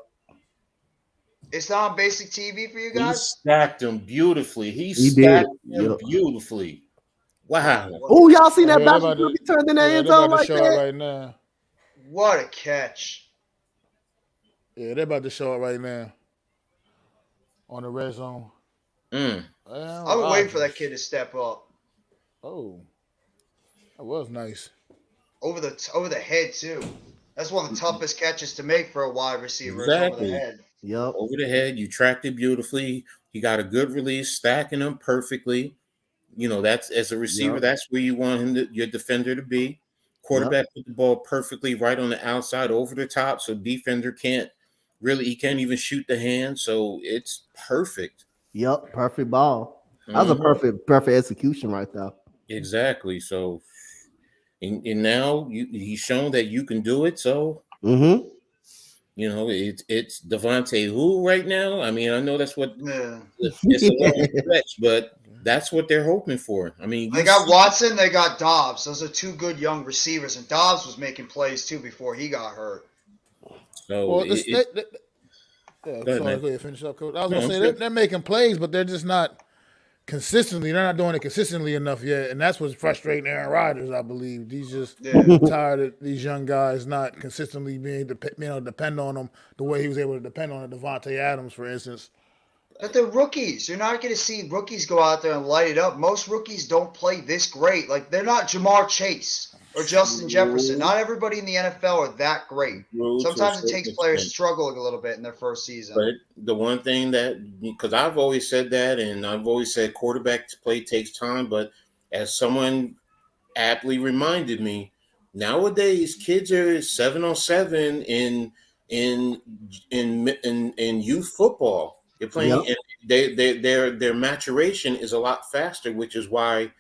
It's not on basic TV for you He guys? stacked him beautifully. He He stacked did. him Yep. beautifully. Wow. Oh, y'all seen that Yeah, basketball get turned in that they're end zone about to like show it that? right now. What a catch. Yeah, they're about to show it right now on the red zone. Mm. I've been waiting for that kid to step up. Oh, that was nice. Over the head, too. That's one of the toughest catches to make for a wide receiver. Is over Exactly. the head. Yup. Over the head, you tracked it beautifully. You got a good release, stacking them perfectly. You know, that's as a receiver, Yep. that's where you want your defender to be. Quarterback put the ball perfectly right on the outside over the top, so defender he can't even shoot the hand. So it's perfect. Yup. Perfect ball. That was a Mhm. perfect execution right there. Exactly. So and now he's shown that you can do it. So Mm-hmm. you know, it's Devontae who right now. I mean, I know that's what Yeah. it's a long stretch, but that's what they're hoping for. I mean, They got Watson, they got Dobbs. Those are 2 good young receivers. And Dobbs was making plays, too, before he got hurt. so Well, it- yeah, Go ahead, sorry, man. go ahead, finish up, Coach. I was No, gonna I'm say good. they're making plays, but they're just not consistently. They're not doing it consistently enough yet, and that's what's frustrating Aaron Rodgers. I believe he's just Yeah. tired of these young guys not consistently being depend on them the way he was able to depend on Devontae Adams, for instance. But they're rookies. You're not going to see rookies go out there and light it up. Most rookies don't play this great. Like, they're not Jamar Chase or Justin Jefferson. Not everybody in the NFL are that great. Sometimes it takes players struggling a little bit in their first season. But the one thing that, because I've always said that, and I've always said quarterback play takes time, but as someone aptly reminded me, nowadays kids are 7-on-7 in youth football. They're playing, and their maturation is a lot faster, which is why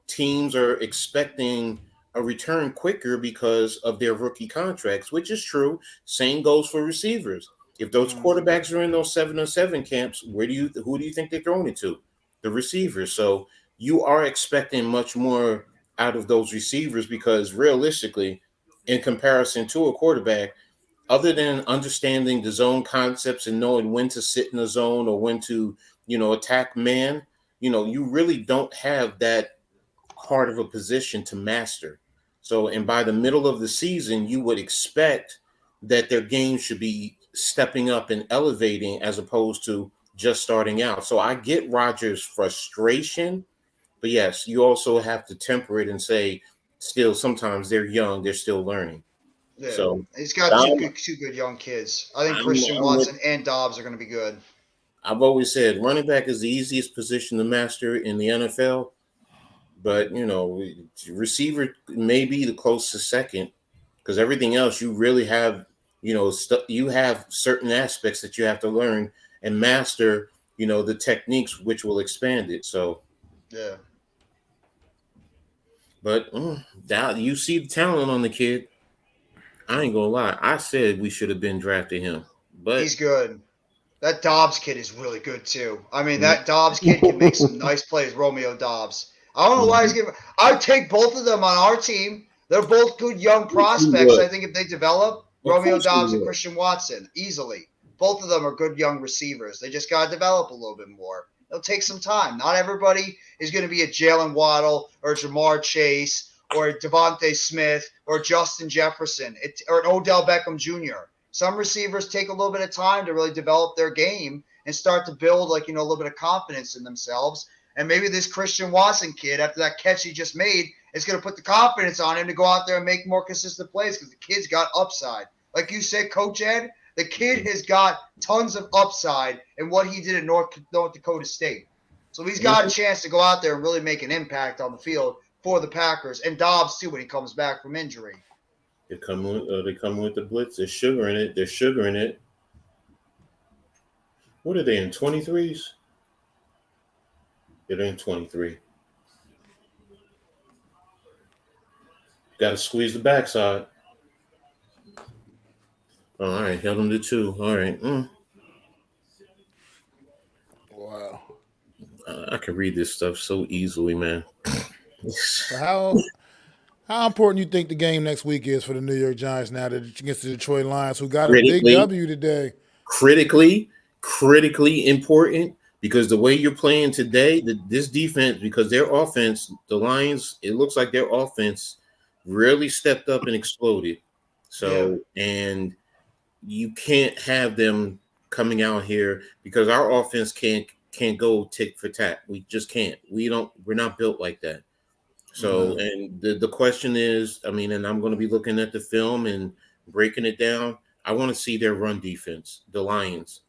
teams are expecting a return quicker because of their rookie contracts, which is true. Same goes for receivers. If those quarterbacks are in those 7-on-7 camps, who do you think they're throwing it to? The receivers. So you are expecting much more out of those receivers because realistically, in comparison to a quarterback, other than understanding the zone concepts and knowing when to sit in the zone or when to, attack man, you really don't have that part of a position to master. So, and by the middle of the season, you would expect that their game should be stepping up and elevating as opposed to just starting out. So I get Rodgers' frustration, but yes, you also have to temper it and say, still, sometimes they're young, they're still learning. Yeah, So he's got two good young kids. I think Christian Watson and Dobbs are going to be good. I've always said running back is the easiest position to master in the NFL, but receiver may be the closest second because everything else you really have, you have certain aspects that you have to learn and master, the techniques which will expand it. So, yeah. but now you see the talent on the kid. I ain't gonna lie. I said we should have been drafting him, but He's good. That Dobbs kid is really good too. I mean, that Dobbs kid can make some nice plays. Romeo Dobbs. I don't know why he's giving. I'd take both of them on our team. They're both good young prospects. I think if they develop, Romeo Dobbs and Christian Watson easily. Both of them are good young receivers. They just got to develop a little bit more. It'll take some time. Not everybody is going to be a Jalen Waddle or a Jamar Chase or a Devontae Smith or Justin Jefferson or an Odell Beckham Jr. Some receivers take a little bit of time to really develop their game and start to build a little bit of confidence in themselves. And maybe this Christian Watson kid, after that catch he just made, is going to put the confidence on him to go out there and make more consistent plays because the kid's got upside. Like you said, Coach Ed, the kid has got tons of upside in what he did at North Dakota State. So he's got a chance to go out there and really make an impact on the field for the Packers. And Dobbs, too, when he comes back from injury. They come with the blitz. They're sugaring it. What are they in 23s? They're in 23. Got to squeeze the backside. Oh, all right, held him to 2. All right. Wow. I can read this stuff so easily, man. So how important you think the game next week is for the New York Giants now that against the Detroit Lions, who got a big W today? Critically important because the way you're playing today, this defense, because their offense, the Lions, it looks like their offense really stepped up and exploded. So, and you can't have them coming out here because our offense can't go tick for tack. We just can't. We're not built like that. So, and the question is, and I'm going to be looking at the film and breaking it down. I want to see their run defense, the Lions.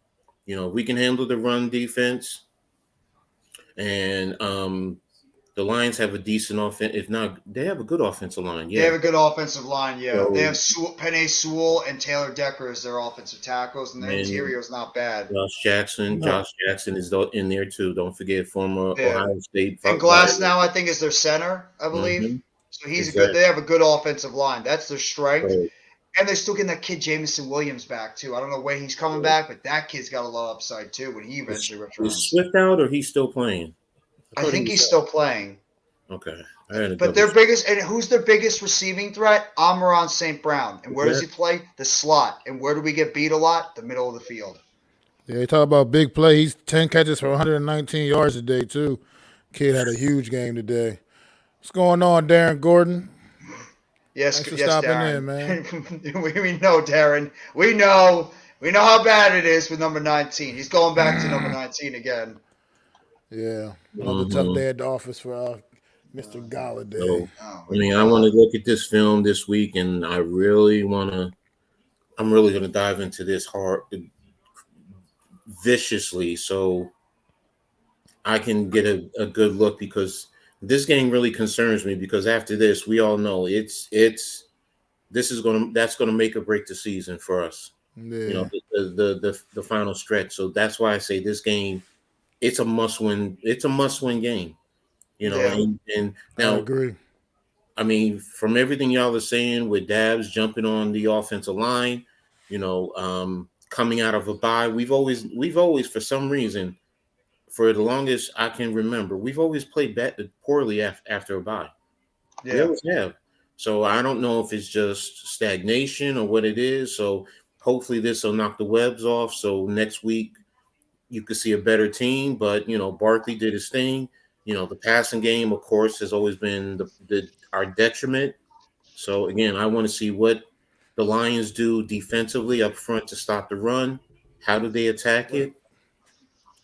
We can handle the run defense, and the Lions have a decent offense. If not, they have a good offensive line. Yeah, they have a good offensive line. Yeah, they have Penei Sewell and Taylor Decker as their offensive tackles, and their interior is not bad. Josh Jackson is in there too. Don't forget former Ohio State. And Glass now, I think, is their center, I believe. So he's good. They have a good offensive line. That's their strength. Right. And they're still getting that kid Jamison Williams back too. I don't know when he's coming back, but that kid's got a lot of upside too when he eventually returns. Is Swift out or he's still playing? I think he's still playing. Okay. But who's their biggest receiving threat? Amon St. Brown. And where does he play? The slot. And where do we get beat a lot? The middle of the field. Yeah, you talk about big play. He's 10 catches for 119 yards today too. Kid had a huge game today. What's going on, Darren Gordon? Yes, Thanks for stopping Darren. in, man. we know, Darren. We know how bad it is with number 19. He's going back to number 19 again. Yeah, another tough day at the office for Mr. Galladay. So, I want to look at this film this week, and I'm really going to dive into this hard, viciously, so I can get a good look because this game really concerns me because after this, we all know that's going to make or break the season for us. Yeah. The final stretch. So that's why I say this game, it's a must win. It's a must win game. And now I agree. From everything y'all are saying with Dabs jumping on the offensive line, coming out of a bye, we've always for some reason, for the longest I can remember, we've always played poorly after a bye. Yeah. We always have. So I don't know if it's just stagnation or what it is. So hopefully this will knock the webs off. So next week you could see a better team. But, Barkley did his thing. The passing game, of course, has always been our detriment. So, again, I want to see what the Lions do defensively up front to stop the run. How do they attack it?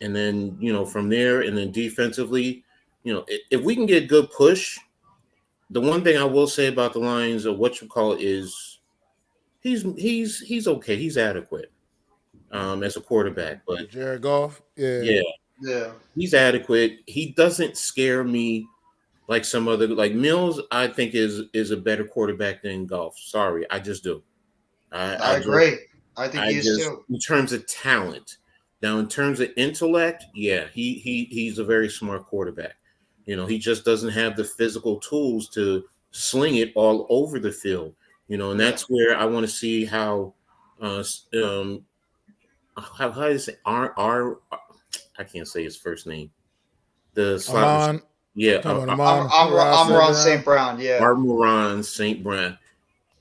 And then, from there, and then defensively, if we can get good push, the one thing I will say about the Lions or is He's okay. He's adequate as a quarterback, but Jared Goff. Yeah. yeah, Yeah. he's adequate. He doesn't scare me like some other like Mills. I think is a better quarterback than Goff. Sorry, I just do. I agree. I think I he is just too. in terms of talent. Now, in terms of intellect, yeah, he's a very smart quarterback. He just doesn't have the physical tools to sling it all over the field. And Yeah. that's where I want to see how how do you say R I can't say his first name. The slot Amon. yeah, Talking about I'm Amon. I'm Ross I'm St. Ron Brown. St. Brown. Yeah. Armoron St. Brown.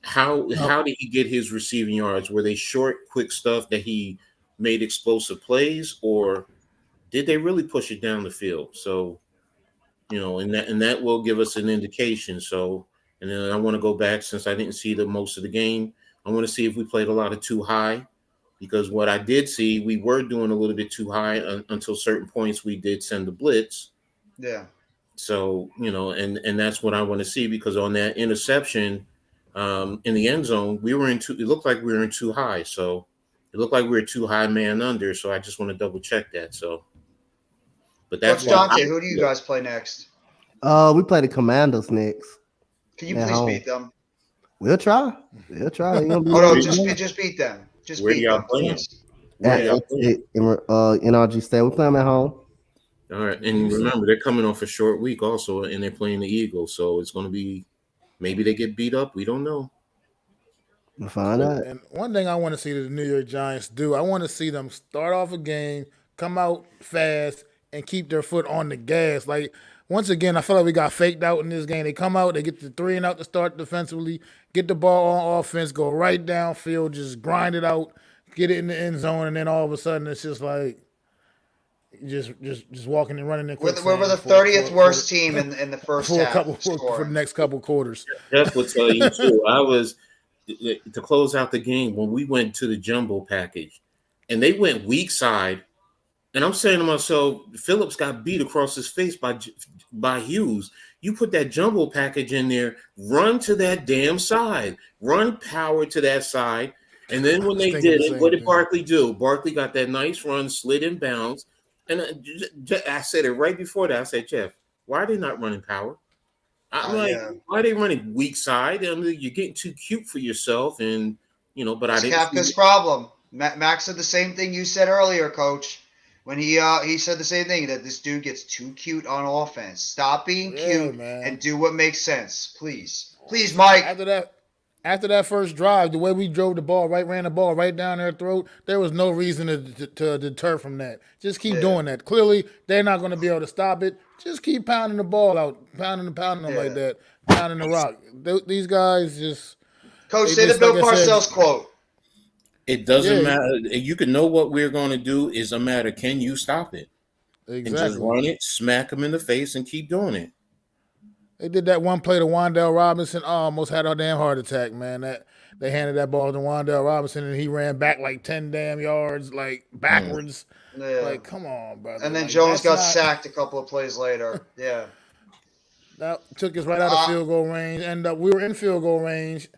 How did he get his receiving yards? Were they short, quick stuff that he made explosive plays, or did they really push it down the field? So, and that will give us an indication. So, and then I want to go back since I didn't see the most of the game. I want to see if we played a lot of too high, because what I did see, we were doing a little bit too high until certain points we did send the blitz. Yeah. So, and that's what I want to see, because on that interception in the end zone, it looked like we were in too high. So it looked like we were too high man under. So I just want to double check that. So, but that's Coach why Dante, who do you guys play next? We play the Commanders next. Can you At please home. beat them? We'll try. Ain't gonna be Oh no, no just game. just beat them. Just Where do beat y'all them, play 'em? please. Where do y'all At play? NRG State. We play them at home. All right. And remember, they're coming off a short week also, and they're playing the Eagles. So it's going to be, maybe they get beat up. We don't know. We'll find out. And one thing I want to see the New York Giants do, I want to see them start off a game, come out fast, and keep their foot on the gas. Like, once again, I feel like we got faked out in this game. They come out, they get the 3 and out to start defensively, get the ball on offense, go right downfield, just grind it out, get it in the end zone, and then all of a sudden it's just like just walking and running in We're quicksand. the for- 30th for- worst team in the first for a half. couple for the scoring. next couple quarters. Jeff will tell you too. I was to close out the game when we went to the jumbo package, and they went weak side, and I'm saying to myself, Phillips got beat across his face by Hughes. You put that jumbo package in there, run to that damn side, run power to that side, and then when they thinking did the it, same what did thing. Barkley do? Barkley got that nice run, slid in bounds, and I said it right before that. I said, Jeff, why are they not running power? I'm like, yeah. why are they running weak side? I mean, you're getting too cute for yourself, and but It's I didn't. Kafka's problem. Max said the same thing you said earlier, Coach. When he said the same thing, that this dude gets too cute on offense. Stop being Yeah, cute man. and do what makes sense, please. Please, Mike. After that first drive, the way we drove the ball, ran the ball right down their throat, there was no reason to deter from that. Just keep doing that. Clearly, they're not going to be able to stop it. Just keep pounding the ball out, pounding them like that, pounding the rock. These guys just. Coach, They say the just, Bill like I said- Parcells quote. It doesn't Yeah. matter. You can know what we're going to do. Is a matter. Can you stop it? And just Exactly. run it, smack them in the face, and keep doing it. They did that one play to Wandale Robinson. Almost had a damn heart attack, man. They handed that ball to Wandale Robinson, and he ran back like 10 damn yards, like backwards. Yeah. Like, come on, brother. And then Like, Jones got that's not- sacked a couple of plays later. Yeah. That took us right out of field goal range, and we were in field goal range,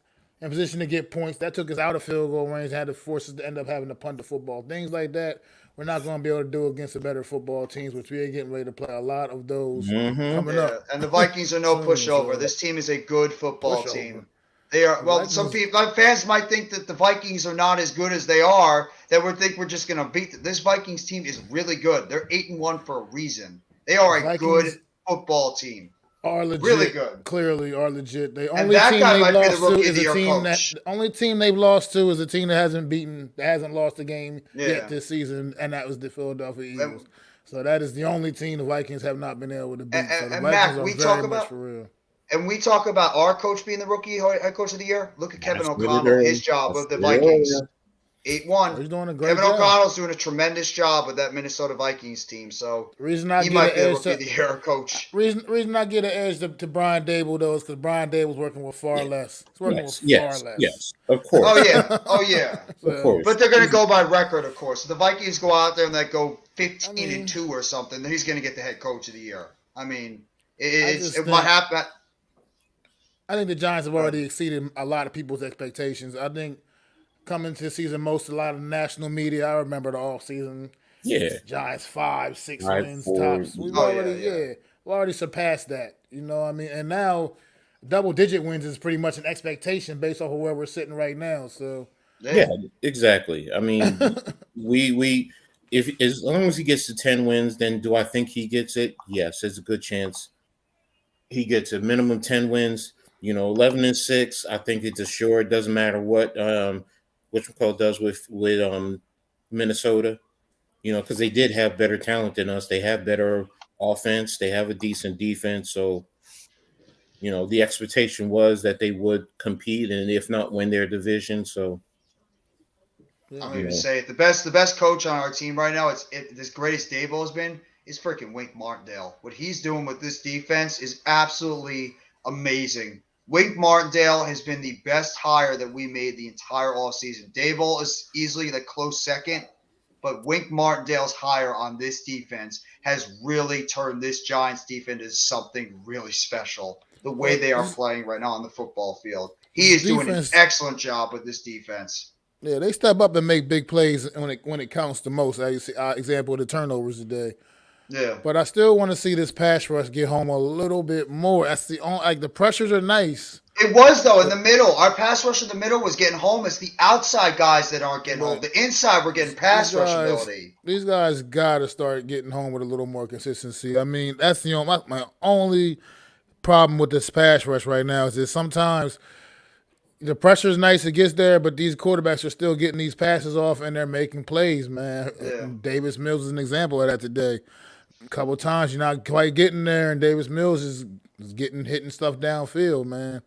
in position to get points. That took us out of field goal range, had to force us to end up having to punt the football. Things like that, we're not going to be able to do against the better football teams, which we are getting ready to play a lot of those coming Yeah. up. And the Vikings are no Soon, pushover. so- This team is a good football Pushover. team. They are well. Vikings- Some people, my fans might think that the Vikings are not as good as they are. That we think we're just going to beat them. This Vikings team is really good. They're 8-1 for a reason. They are a Vikings good football team. Are legit, Really good. Clearly are legit. The And only that team guy they've might be the lost to rookie of is the a year team coach. the only team they've lost to is a team that hasn't lost a game Yeah. yet this season, and that was the Philadelphia Eagles. So that is the only team the Vikings have not been able to beat. So the And Vikings Mac, are we very talk much about- for real. And we talk about our coach being the rookie head coach of the year. Look at Kevin That's what O'Connell, it his is. job with the Yeah. Vikings. He's 8-1. doing a great Kevin job. O'Connell's doing a tremendous job with that Minnesota Vikings team. So The reason I he get might an be the edge rookie of the year coach. reason I get an edge to Brian Dable though is because Brian Dable's working with far less. He's working with far less. Yes, of course. Oh yeah, oh yeah. Of course. But they're going to go by record, of course. If the Vikings go out there and they go 15-2 or something, then he's going to get the head coach of the year. I mean, it might happen. I think the Giants have already exceeded a lot of people's expectations. I think coming to the season, a lot of national media. I remember the off season. Yeah. Giants 5, 6 Right, wins 4. tops. We've Oh, already yeah. we already surpassed that. You know what I mean? And now double digit wins is pretty much an expectation based off of where we're sitting right now. So Yeah, exactly. I mean, we if as long as he gets to 10 wins, then do I think he gets it? Yes, there's a good chance he gets a minimum 10 wins. 11-6. I think it's assured. It doesn't matter what McCall does with Minnesota. Because they did have better talent than us. They have better offense. They have a decent defense. So, the expectation was that they would compete and if not win their division. So, I'm going to say it. The best coach on our team right now, this greatest Dable has been, is freaking Wink Martindale. What he's doing with this defense is absolutely amazing. Wink Martindale has been the best hire that we made the entire offseason. Dable is easily the close second, but Wink Martindale's hire on this defense has really turned this Giants defense into something really special. The way they are playing right now on the football field. He is doing an excellent job with this defense. Yeah, they step up and make big plays when it counts the most. As you see, example of the turnovers today. Yeah, but I still want to see this pass rush get home a little bit more. That's the only the pressures are nice. It was though in the middle. Our pass rush in the middle was getting home. It's the outside guys that aren't getting home. The inside we're getting pass rush ability. These guys got to start getting home with a little more consistency. I mean, that's my only problem with this pass rush right now is that sometimes the pressure is nice, it gets there, but these quarterbacks are still getting these passes off and they're making plays, man. Yeah. Davis Mills is an example of that today. A couple of times you're not quite getting there, and Davis Mills is hitting stuff downfield, man.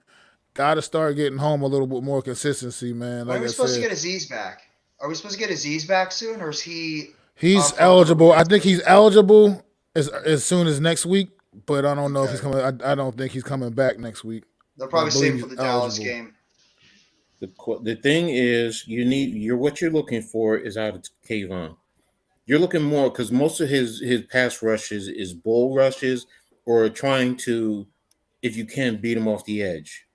Got to start getting home a little bit more consistency, man. Are we supposed to get Aziz back? Are we supposed to get Aziz back soon, or is he? He's eligible. I think he's eligible as soon as next week, but I don't know if he's coming. I don't think he's coming back next week. They'll probably save him for the Dallas game. The thing is, what you're looking for is out of Kayvon. You're looking more because most of his pass rushes is bull rushes or trying to, if you can, beat him off the edge.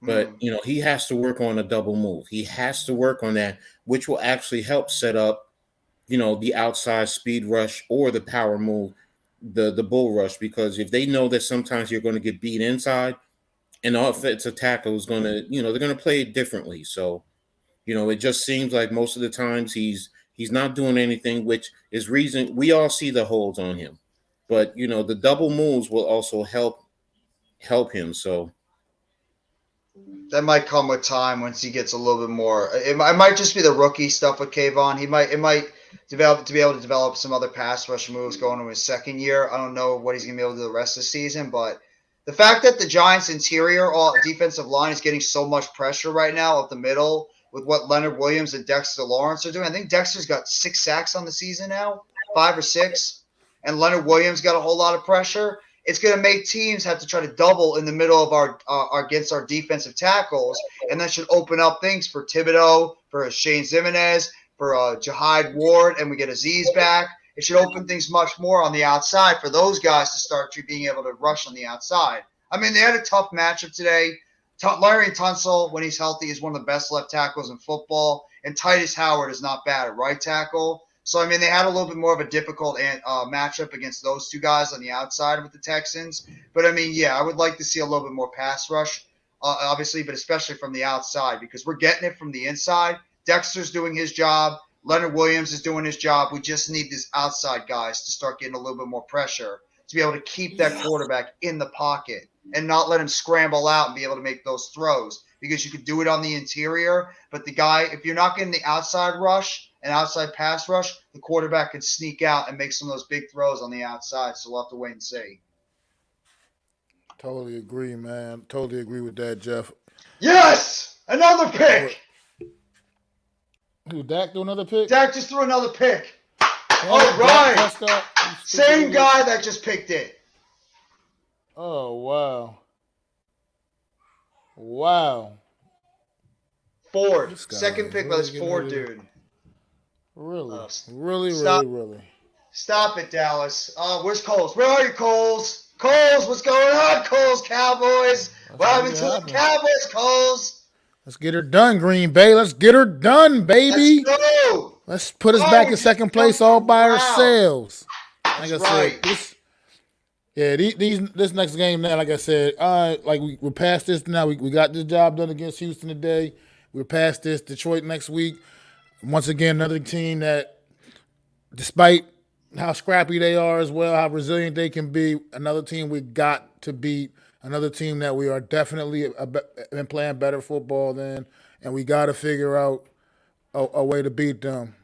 But, he has to work on a double move. He has to work on that, which will actually help set up, the outside speed rush or the power move, the bull rush, because if they know that sometimes you're going to get beat inside, and the offensive tackle is going to, they're going to play it differently. So, it just seems like most of the times he's not doing anything, which is reason we all see the holds on him. But, the double moves will also help him. So that might come with time once he gets a little bit more. It might just be the rookie stuff with Kayvon. It might develop to be able to develop some other pass rush moves going into his second year. I don't know what he's going to be able to do the rest of the season, but the fact that the Giants' interior defensive line is getting so much pressure right now up the middle with what Leonard Williams and Dexter Lawrence are doing. I think Dexter's got 6 sacks on the season now, 5 or 6, and Leonard Williams got a whole lot of pressure. It's going to make teams have to try to double in the middle of our against our defensive tackles, and that should open up things for Thibodeau, for Shane Zimenez, for Jahide Ward, and we get Aziz back. It should open things much more on the outside for those guys to start being able to rush on the outside. I mean, they had a tough matchup today. Larry Tunsil, when he's healthy, is one of the best left tackles in football, and Titus Howard is not bad at right tackle. So, I mean, they had a little bit more of a difficult matchup against those two guys on the outside with the Texans. But, I mean, yeah, I would like to see a little bit more pass rush, obviously, but especially from the outside because we're getting it from the inside. Dexter's doing his job. Leonard Williams is doing his job. We just need these outside guys to start getting a little bit more pressure to be able to keep that quarterback in the pocket and not let him scramble out and be able to make those throws because you could do it on the interior. But the guy, if you're not getting the outside rush and outside pass rush, the quarterback can sneak out and make some of those big throws on the outside. So we'll have to wait and see. Totally agree, man. Totally agree with that, Jeff. Yes! Another pick! Who, Dak do another pick? Dak just threw another pick. All right. Same guy that just picked it. Oh, wow. Wow. Ford. Second pick was Ford, dude. Really? Really? Stop it, Dallas. Where's Coles? Where are you, Coles? Coles, what's going on, Coles, Cowboys? What happened to the Cowboys, Coles? Let's get her done, Green Bay. Let's get her done, baby. Let's go. Let's put us Oh, back in just second place jump all by around. ourselves. That's Like I right. said, this next game now, like I said, we're past this now. We got this job done against Houston today. We're past this. Detroit next week. Once again, another team that, despite how scrappy they are as well, how resilient they can be, another team we got to beat. Another team that we are definitely been playing better football than, and we got to figure out a way to beat them.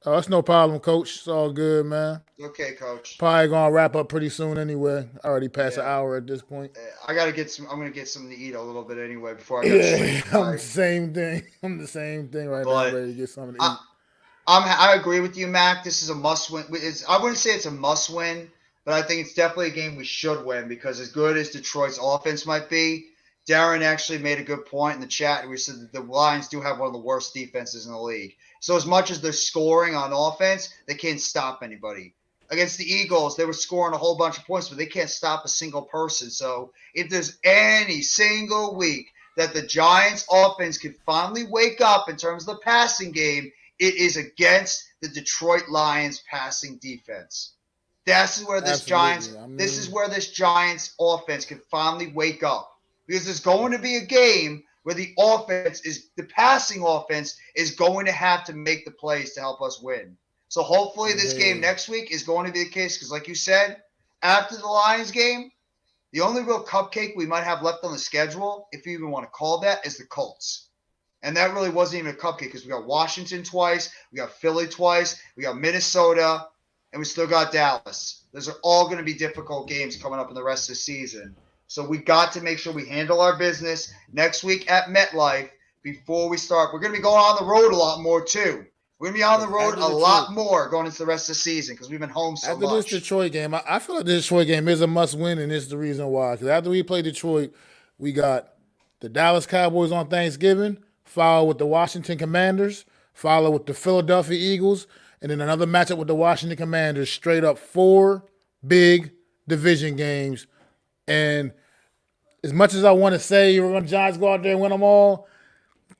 Oh, that's no problem, Coach. It's all good, man. Okay, Coach. Probably gonna wrap up pretty soon anyway. I already passed an Yeah. hour at this point. I gotta get some. I'm gonna get something to eat a little bit anyway before I go to sleep. I'm the same thing. I'm the same thing right now. But I'm ready to get something to eat. I agree with you, Mac. This is a must-win. I wouldn't say it's a must-win, but I think it's definitely a game we should win because as good as Detroit's offense might be, Darren actually made a good point in the chat. We said that the Lions do have one of the worst defenses in the league. So as much as they're scoring on offense, they can't stop anybody. Against the Eagles, they were scoring a whole bunch of points, but they can't stop a single person. So if there's any single week that the Giants offense could finally wake up in terms of the passing game, it is against the Detroit Lions passing defense. This is where this Giants offense can finally wake up. Because there's going to be a game where the passing offense is going to have to make the plays to help us win. So hopefully this game next week is going to be the case because like you said, after the Lions game, the only real cupcake we might have left on the schedule, if you even want to call that, is the Colts. And that really wasn't even a cupcake because we got Washington twice, we got Philly twice, we got Minnesota, and we still got Dallas. Those are all going to be difficult games coming up in the rest of the season. So we got to make sure we handle our business next week at MetLife before we start. We're going to be going on the road a lot more too. We're going to be on the road a lot more going into the rest of the season because we've been home so much. After this Detroit game, I feel like the Detroit game is a must-win, and this is the reason why. Because after we play Detroit, we got the Dallas Cowboys on Thanksgiving, followed with the Washington Commanders, followed with the Philadelphia Eagles, and then another matchup with the Washington Commanders. Straight up 4 big division games. And as much as I want to say we're going to Giants go out there and win them all,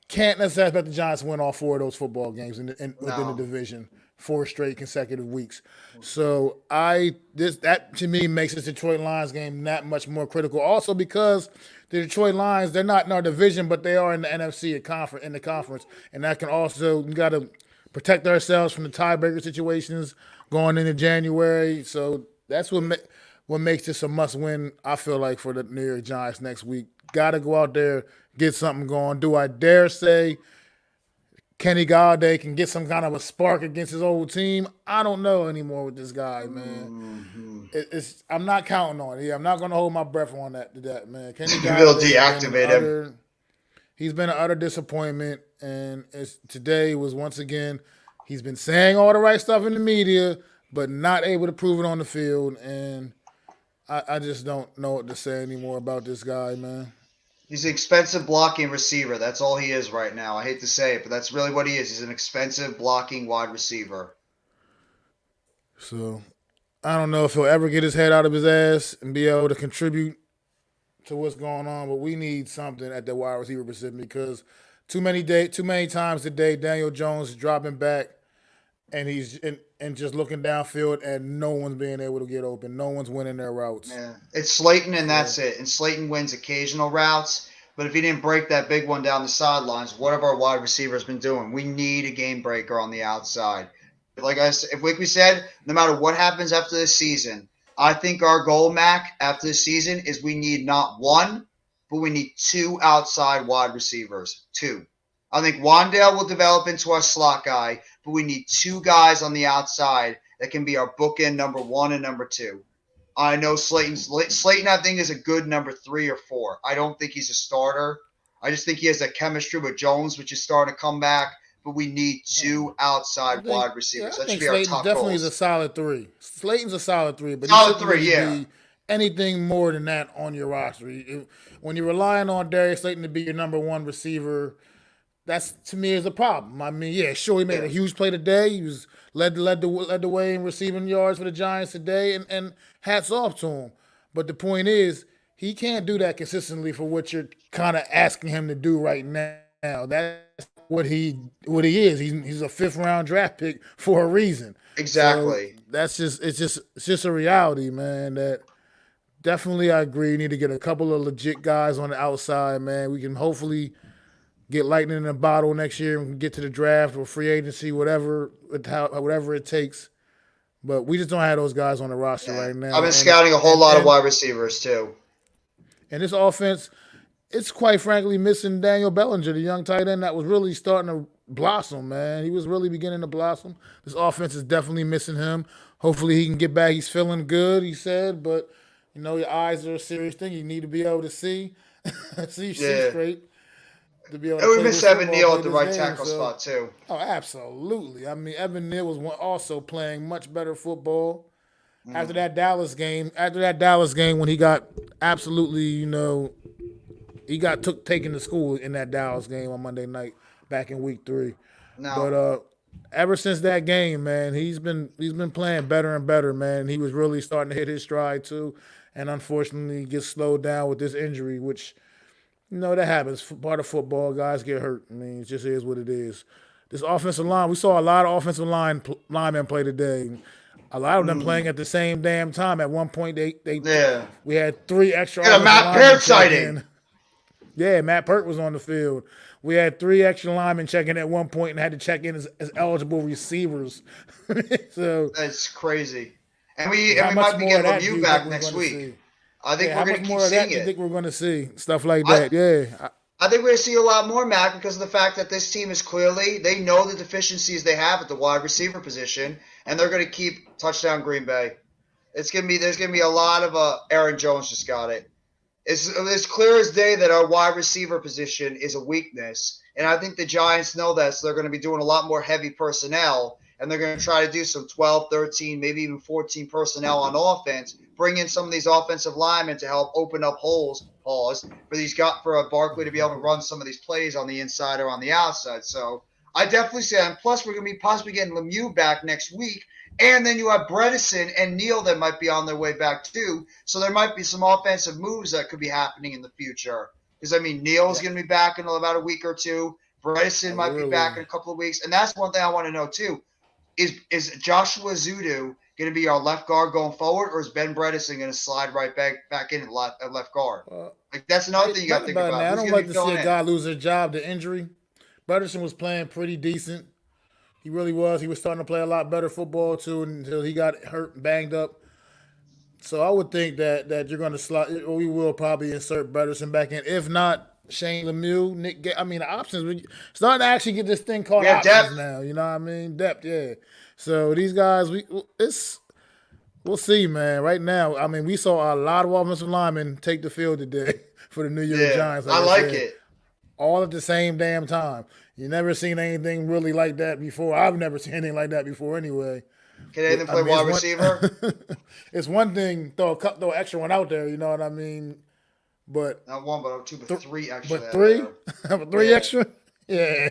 can't necessarily expect the Giants to win all 4 of those football games within the division 4 straight consecutive weeks. So that to me makes this Detroit Lions game that much more critical. Also because the Detroit Lions, they're not in our division, but they are in the NFC in the conference, and that can also we got to protect ourselves from the tiebreaker situations going into January. So that's what makes this a must-win, I feel like, for the New York Giants next week. Got to go out there, get something going. Do I dare say Kenny Galladay can get some kind of a spark against his old team? I don't know anymore with this guy, man. I'm not counting on it. I'm not going to hold my breath on that, man. Kenny Galladay, will deactivate him. He's been an utter disappointment, and today was once again, he's been saying all the right stuff in the media, but not able to prove it on the field, and I just don't know what to say anymore about this guy, man. He's an expensive blocking receiver. That's all he is right now. I hate to say it, but that's really what he is. He's an expensive blocking wide receiver. So I don't know if he'll ever get his head out of his ass and be able to contribute to what's going on, but we need something at the wide receiver position because too many times today, Daniel Jones is dropping back and he's and just looking downfield and no one's being able to get open. No one's winning their routes. Yeah, it's Slayton and that's it. And Slayton wins occasional routes, but if he didn't break that big one down the sidelines, what have our wide receivers been doing? We need a game breaker on the outside. Like we said, no matter what happens after this season, I think our goal, Mac, after this season is we need not 1, but we need 2 outside wide receivers. 2. I think Wandale will develop into our slot guy, but we need 2 guys on the outside that can be our bookend number 1 and number 2. I know Slayton, I think, is a good number 3 or 4. I don't think he's a starter. I just think he has that chemistry with Jones, which is starting to come back. But we need 2 outside wide receivers. That should be our top definitely goals. is a solid 3. Slayton's a solid 3, but solid he 3, yeah. Be anything more than that on your roster. When you're relying on Darius Slayton to be your number 1 receiver, that's to me is a problem. I mean, yeah, sure, he made a huge play today. He was led the way in receiving yards for the Giants today, and hats off to him. But the point is, he can't do that consistently for what you're kind of asking him to do right now. That's what he is. He's a 5th-round draft pick for a reason. So Exactly. it's just a reality, man. That definitely I agree. You need to get a couple of legit guys on the outside, man. We can hopefully get lightning in a bottle next year and get to the draft or free agency, whatever it takes. But we just don't have those guys on the roster Yeah. right now. I've been scouting a whole lot of wide receivers too. And this offense, it's quite frankly missing Daniel Bellinger, the young tight end that was really starting to blossom, man. He was really beginning to blossom. This offense is definitely missing him. Hopefully he can get back. He's feeling good, he said, but your eyes are a serious thing. You need to be able to see see Yeah. straight to be able to And we play miss this Evan football, Neal play at the this right game. tackle So, spot too. oh, absolutely. I mean, Evan Neal was also playing much better football. After that Dallas game, when he got absolutely, he got taken to school in that Dallas game on Monday night back in week 3. No. But ever since that game, man, he's been playing better and better, man. He was really starting to hit his stride too, and unfortunately gets slowed down with this injury, which that happens. Part of football, guys get hurt. I mean, it just is what it is. This offensive line, we saw a lot of offensive linemen play today. A lot of them playing at the same damn time. At one point, we had 3 extra. Get a Matt Peart sighting. Yeah, Matt Peart was on the field. We had 3 extra linemen checking at one point and had to check in as eligible receivers. So that's crazy. And we how might much be more of getting that do Lemieux you back think we're next gonna week. see? I think Yeah, we're how going to much keep more of that seeing do you it. think we're going to see? Stuff like that, yeah. I think we're going to see a lot more, Mac, because of the fact that this team is clearly, they know the deficiencies they have at the wide receiver position, and they're going to keep touchdown Green Bay. There's going to be a lot of Aaron Jones just got it. It's clear as day that our wide receiver position is a weakness, and I think the Giants know that, so they're going to be doing a lot more heavy personnel, and they're going to try to do some 12, 13, maybe even 14 personnel on offense, bring in some of these offensive linemen to help open up holes, for Barkley to be able to run some of these plays on the inside or on the outside. So I definitely say, and plus we're going to be possibly getting Lemieux back next week, and then you have Bredesen and Neal that might be on their way back too. So there might be some offensive moves that could be happening in the future. Because, I mean, Neal's going to be back in about a week or two. Bredesen might be back in a couple of weeks. And that's one thing I want to know too. Is Joshua Zudu going to be our left guard going forward, or is Ben Bredesen going to slide right back in at left guard? That's another thing you got to think about. I don't like to see a guy lose his job to injury. Bredesen was playing pretty decent. He really was. He was starting to play a lot better football too until he got hurt and banged up. So I would think that you're going to slide, or we will probably insert Bredesen back in. If not, Shane Lemieux, the options. We're starting to actually get this thing called options depth now. You know what I mean? Depth, yeah. So these guys, we'll see, man. Right now, I mean, we saw a lot of offensive linemen take the field today for the New York Giants. I like it. All at the same damn time. You never seen anything really like that before. I've never seen anything like that before anyway. Can anything play wide receiver? It's one thing, throw an extra one out there, you know what I mean? But not one, but two, but 3 extra. But 3? Three extra? Yeah.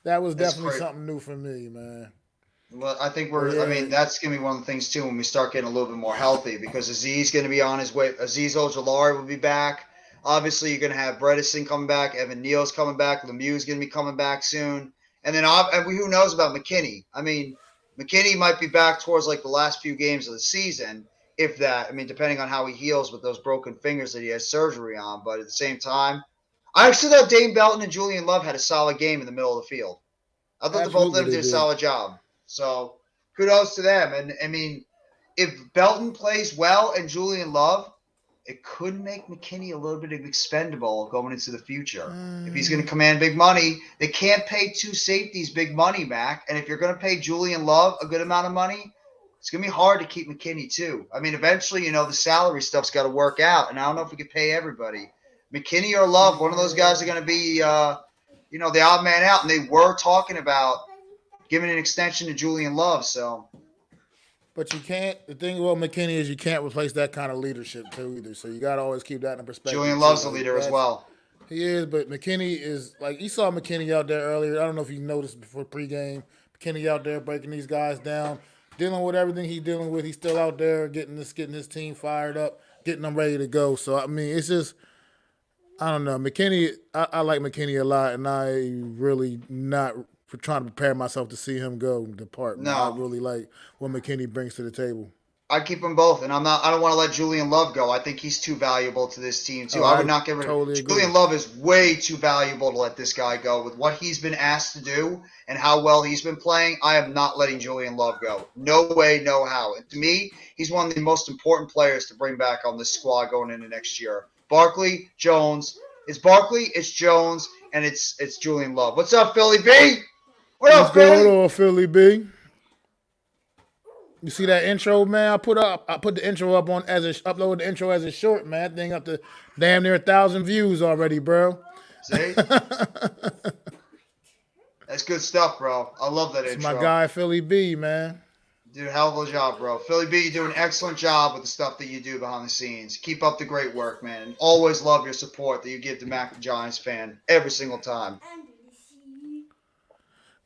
That was definitely something new for me, man. Well, I think I mean, that's going to be one of the things, too, when we start getting a little bit more healthy, because Azeez going to be on his way. Azeez Ojulari will be back. Obviously, you're going to have Bredesen coming back. Evan Neal's coming back. Lemieux's going to be coming back soon. And then who knows about McKinney? I mean, McKinney might be back towards like the last few games of the season, if that. I mean, depending on how he heals with those broken fingers that he has surgery on. But at the same time, I actually thought Dane Belton and Julian Love had a solid game in the middle of the field. I thought the both of them did a solid job. So kudos to them. And I mean, if Belton plays well and Julian Love, it could make McKinney a little bit of expendable going into the future. If he's going to command big money, they can't pay 2 safeties big money, Mac. And if you're going to pay Julian Love a good amount of money, it's going to be hard to keep McKinney too. I mean, eventually, the salary stuff's got to work out. And I don't know if we could pay everybody. McKinney or Love, one of those guys are going to be, the odd man out. And they were talking about giving an extension to Julian Love. So. But you can't. The thing about McKinney is you can't replace that kind of leadership too either. So you got to always keep that in perspective. Julian Love's the leader as well. He is, but McKinney is like you saw McKinney out there earlier. I don't know if you noticed before pregame. McKinney out there breaking these guys down, dealing with everything he's dealing with. He's still out there getting his team fired up, getting them ready to go. So I mean, it's just I don't know. McKinney, I like McKinney a lot, and I really not trying to prepare myself to see him go depart, man. I No. really like what McKinney brings to the table. I keep them both, and I don't want to let Julian Love go. I think he's too valuable to this team too. Oh, I would I not get rid of totally agree. Julian Love is way too valuable to let this guy go with what he's been asked to do and how well he's been playing. I am not letting Julian Love go. No way, no how. And to me, he's one of the most important players to bring back on this squad going into next year. Barkley, Jones. It's Barkley, it's Jones, and it's Julian Love. What's up, Philly B? What What's up, Philly? going on, Philly B? You see that intro, man? I put the intro up on upload the intro as a short, man. That thing up to damn near 1,000 views already, bro. See? That's good stuff, bro. I love that It's intro. my guy Philly B, man. You do a hell of a job, bro. Philly B, you do an excellent job with the stuff that you do behind the scenes. Keep up the great work, man. And always love your support that you give to MacDaGiantsFan every single time.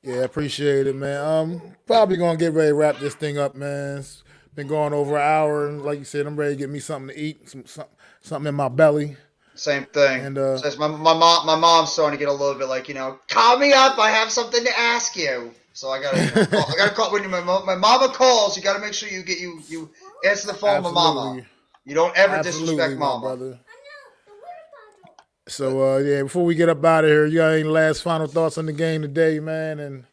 Yeah, appreciate it, man. Probably gonna get ready to wrap this thing up, man. It's been going over an hour, and like you said, I'm ready to get me something to eat, something in my belly. Same thing. And Says my mom's starting to get a little bit like, call me up. I have something to ask you. So I gotta call. I gotta call when my mama calls. You gotta make sure you answer the phone with mama. Absolutely. You don't ever Absolutely, disrespect my mama. brother. So yeah, before we get up out of here, you got any last final thoughts on the game today, man? And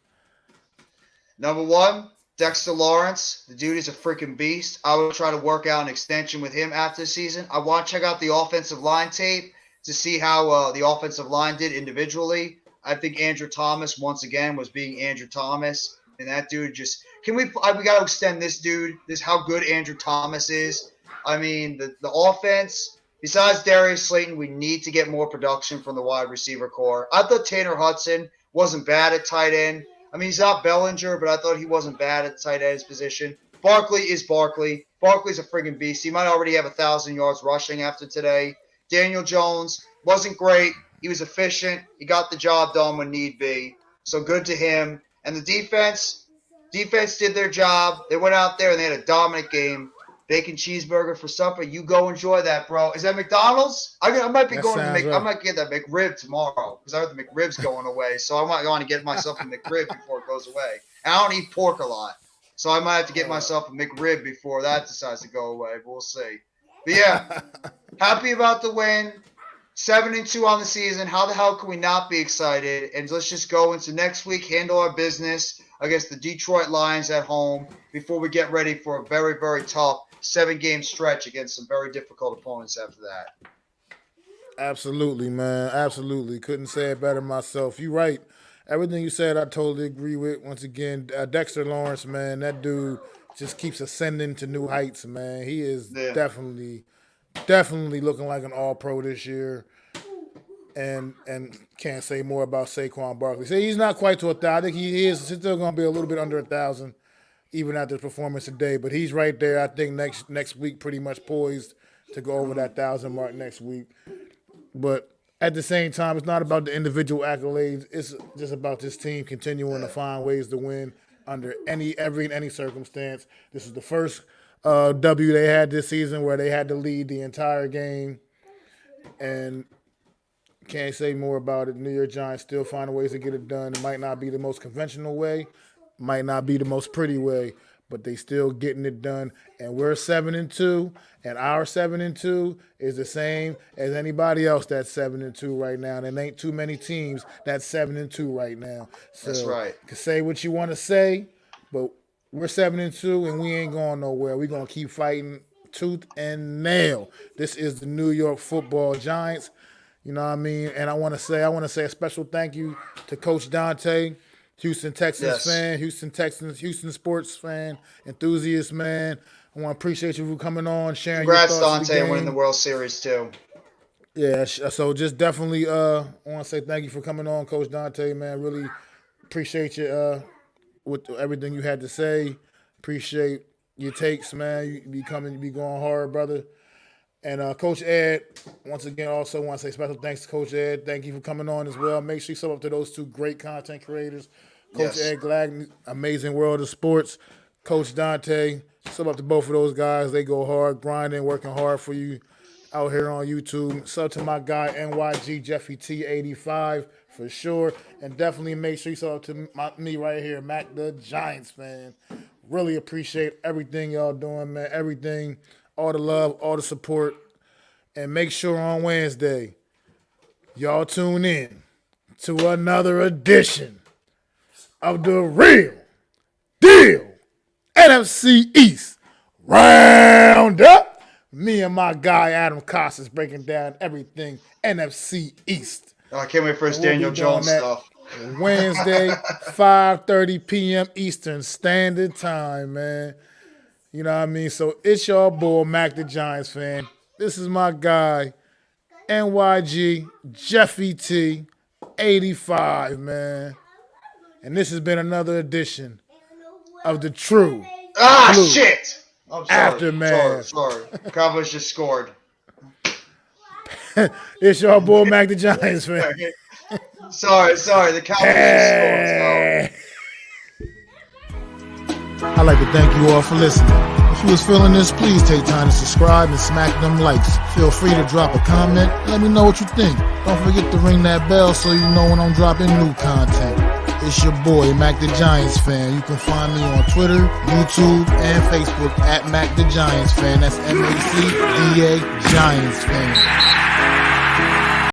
Number one, Dexter Lawrence. The dude is a freaking beast. I would try to work out an extension with him after the season. I want to check out the offensive line tape to see how the offensive line did individually. I think Andrew Thomas, once again, was being Andrew Thomas. And that dude just – we got to extend this dude, how good Andrew Thomas is. I mean, the offense – besides Darius Slayton, we need to get more production from the wide receiver core. I thought Tanner Hudson wasn't bad at tight end. I mean, he's not Bellinger, but I thought he wasn't bad at tight end's position. Barkley is Barkley. Barkley's a friggin' beast. He might already have 1,000 yards rushing after today. Daniel Jones wasn't great. He was efficient. He got the job done when need be. So good to him. And the defense did their job. They went out there and they had a dominant game. Bacon cheeseburger for supper. You go enjoy that, bro. Is that McDonald's? I might be That going to sounds right. I might get that McRib tomorrow because I heard the McRib's going away. So I might want to get myself a McRib before it goes away. And I don't eat pork a lot, so I might have to get myself a McRib before that decides to go away. But we'll see. But yeah, happy about the win. 7-2 on the season. How the hell can we not be excited? And let's just go into next week, handle our business against the Detroit Lions at home before we get ready for a very, very tough 7-game stretch against some very difficult opponents after that. absolutely, man. Absolutely. Couldn't say it better myself. You're right. Everything you said, I totally agree with. Once again, Dexter Lawrence, man, that dude just keeps ascending to new heights, man. He is definitely looking like an all-pro this year. And can't say more about Saquon Barkley. So he's not quite to 1,000. I think he is still going to be a little bit under 1,000, even after his performance today. But he's right there. I think next week, pretty much poised to go over that 1,000 mark next week. But at the same time, it's not about the individual accolades. It's just about this team continuing to find ways to win under any circumstance. This is the first W they had this season where they had to lead the entire game, and can't say more about it. New York Giants still finding ways to get it done. It might not be the most conventional way, might not be the most pretty way, but they still getting it done. And we're 7-2, and our 7-2 is the same as anybody else that's 7-2 right now. And there ain't too many teams that's 7-2 right now. So That's right. You can say what you want to say, but we're 7-2, and we ain't going nowhere. We're gonna keep fighting tooth and nail. This is the New York Football Giants. You know what I mean? And I want to say a special thank you to Coach Dante, Houston Texans fan, Houston sports fan, enthusiast, man. I want to appreciate you for coming on, sharing Congrats, your thoughts of the Dante, game. winning the World Series, too. Yeah, so just definitely I want to say thank you for coming on, Coach Dante, man. Really appreciate you with everything you had to say. Appreciate your takes, man. You be going hard, brother. And Coach Ed, once again, also want to say special thanks to Coach Ed. Thank you for coming on as well. Make sure you sub up to those two great content creators. Coach Ed Glagg, Amazing World of Sports. Coach Dante, sub up to both of those guys. They go hard, grinding, working hard for you. out here on YouTube. Sub to my guy NYG Jeffy T85 for sure, and definitely make sure you sub to me right here, Mac the Giants fan. Really appreciate everything y'all doing, man. Everything, all the love, all the support, and make sure on Wednesday y'all tune in to another edition of the Real Deal NFC East Roundup. Me and my guy Adam Costas breaking down everything NFC East. I can't wait for his Daniel Jones stuff. Wednesday, 5:30 p.m. Eastern Standard Time, man. You know what I mean? So it's your boy, Mac the Giants fan. This is my guy, NYG Jeffy T 85, man. And this has been another edition of the True Blue Shit! I'm sorry. Aftermath. Sorry. Cowboys just scored. It's your boy, Mac the Giants fan. Sorry. The Cowboys just scored. I'd like to thank you all for listening. If you was feeling this, please take time to subscribe and smack them likes. Feel free to drop a comment. Let me know what you think. Don't forget to ring that bell so you know when I'm dropping new content. It's your boy, Mac the Giants fan. You can find me on Twitter, YouTube, and Facebook at Mac the Giants fan. That's MacDa Giants fan.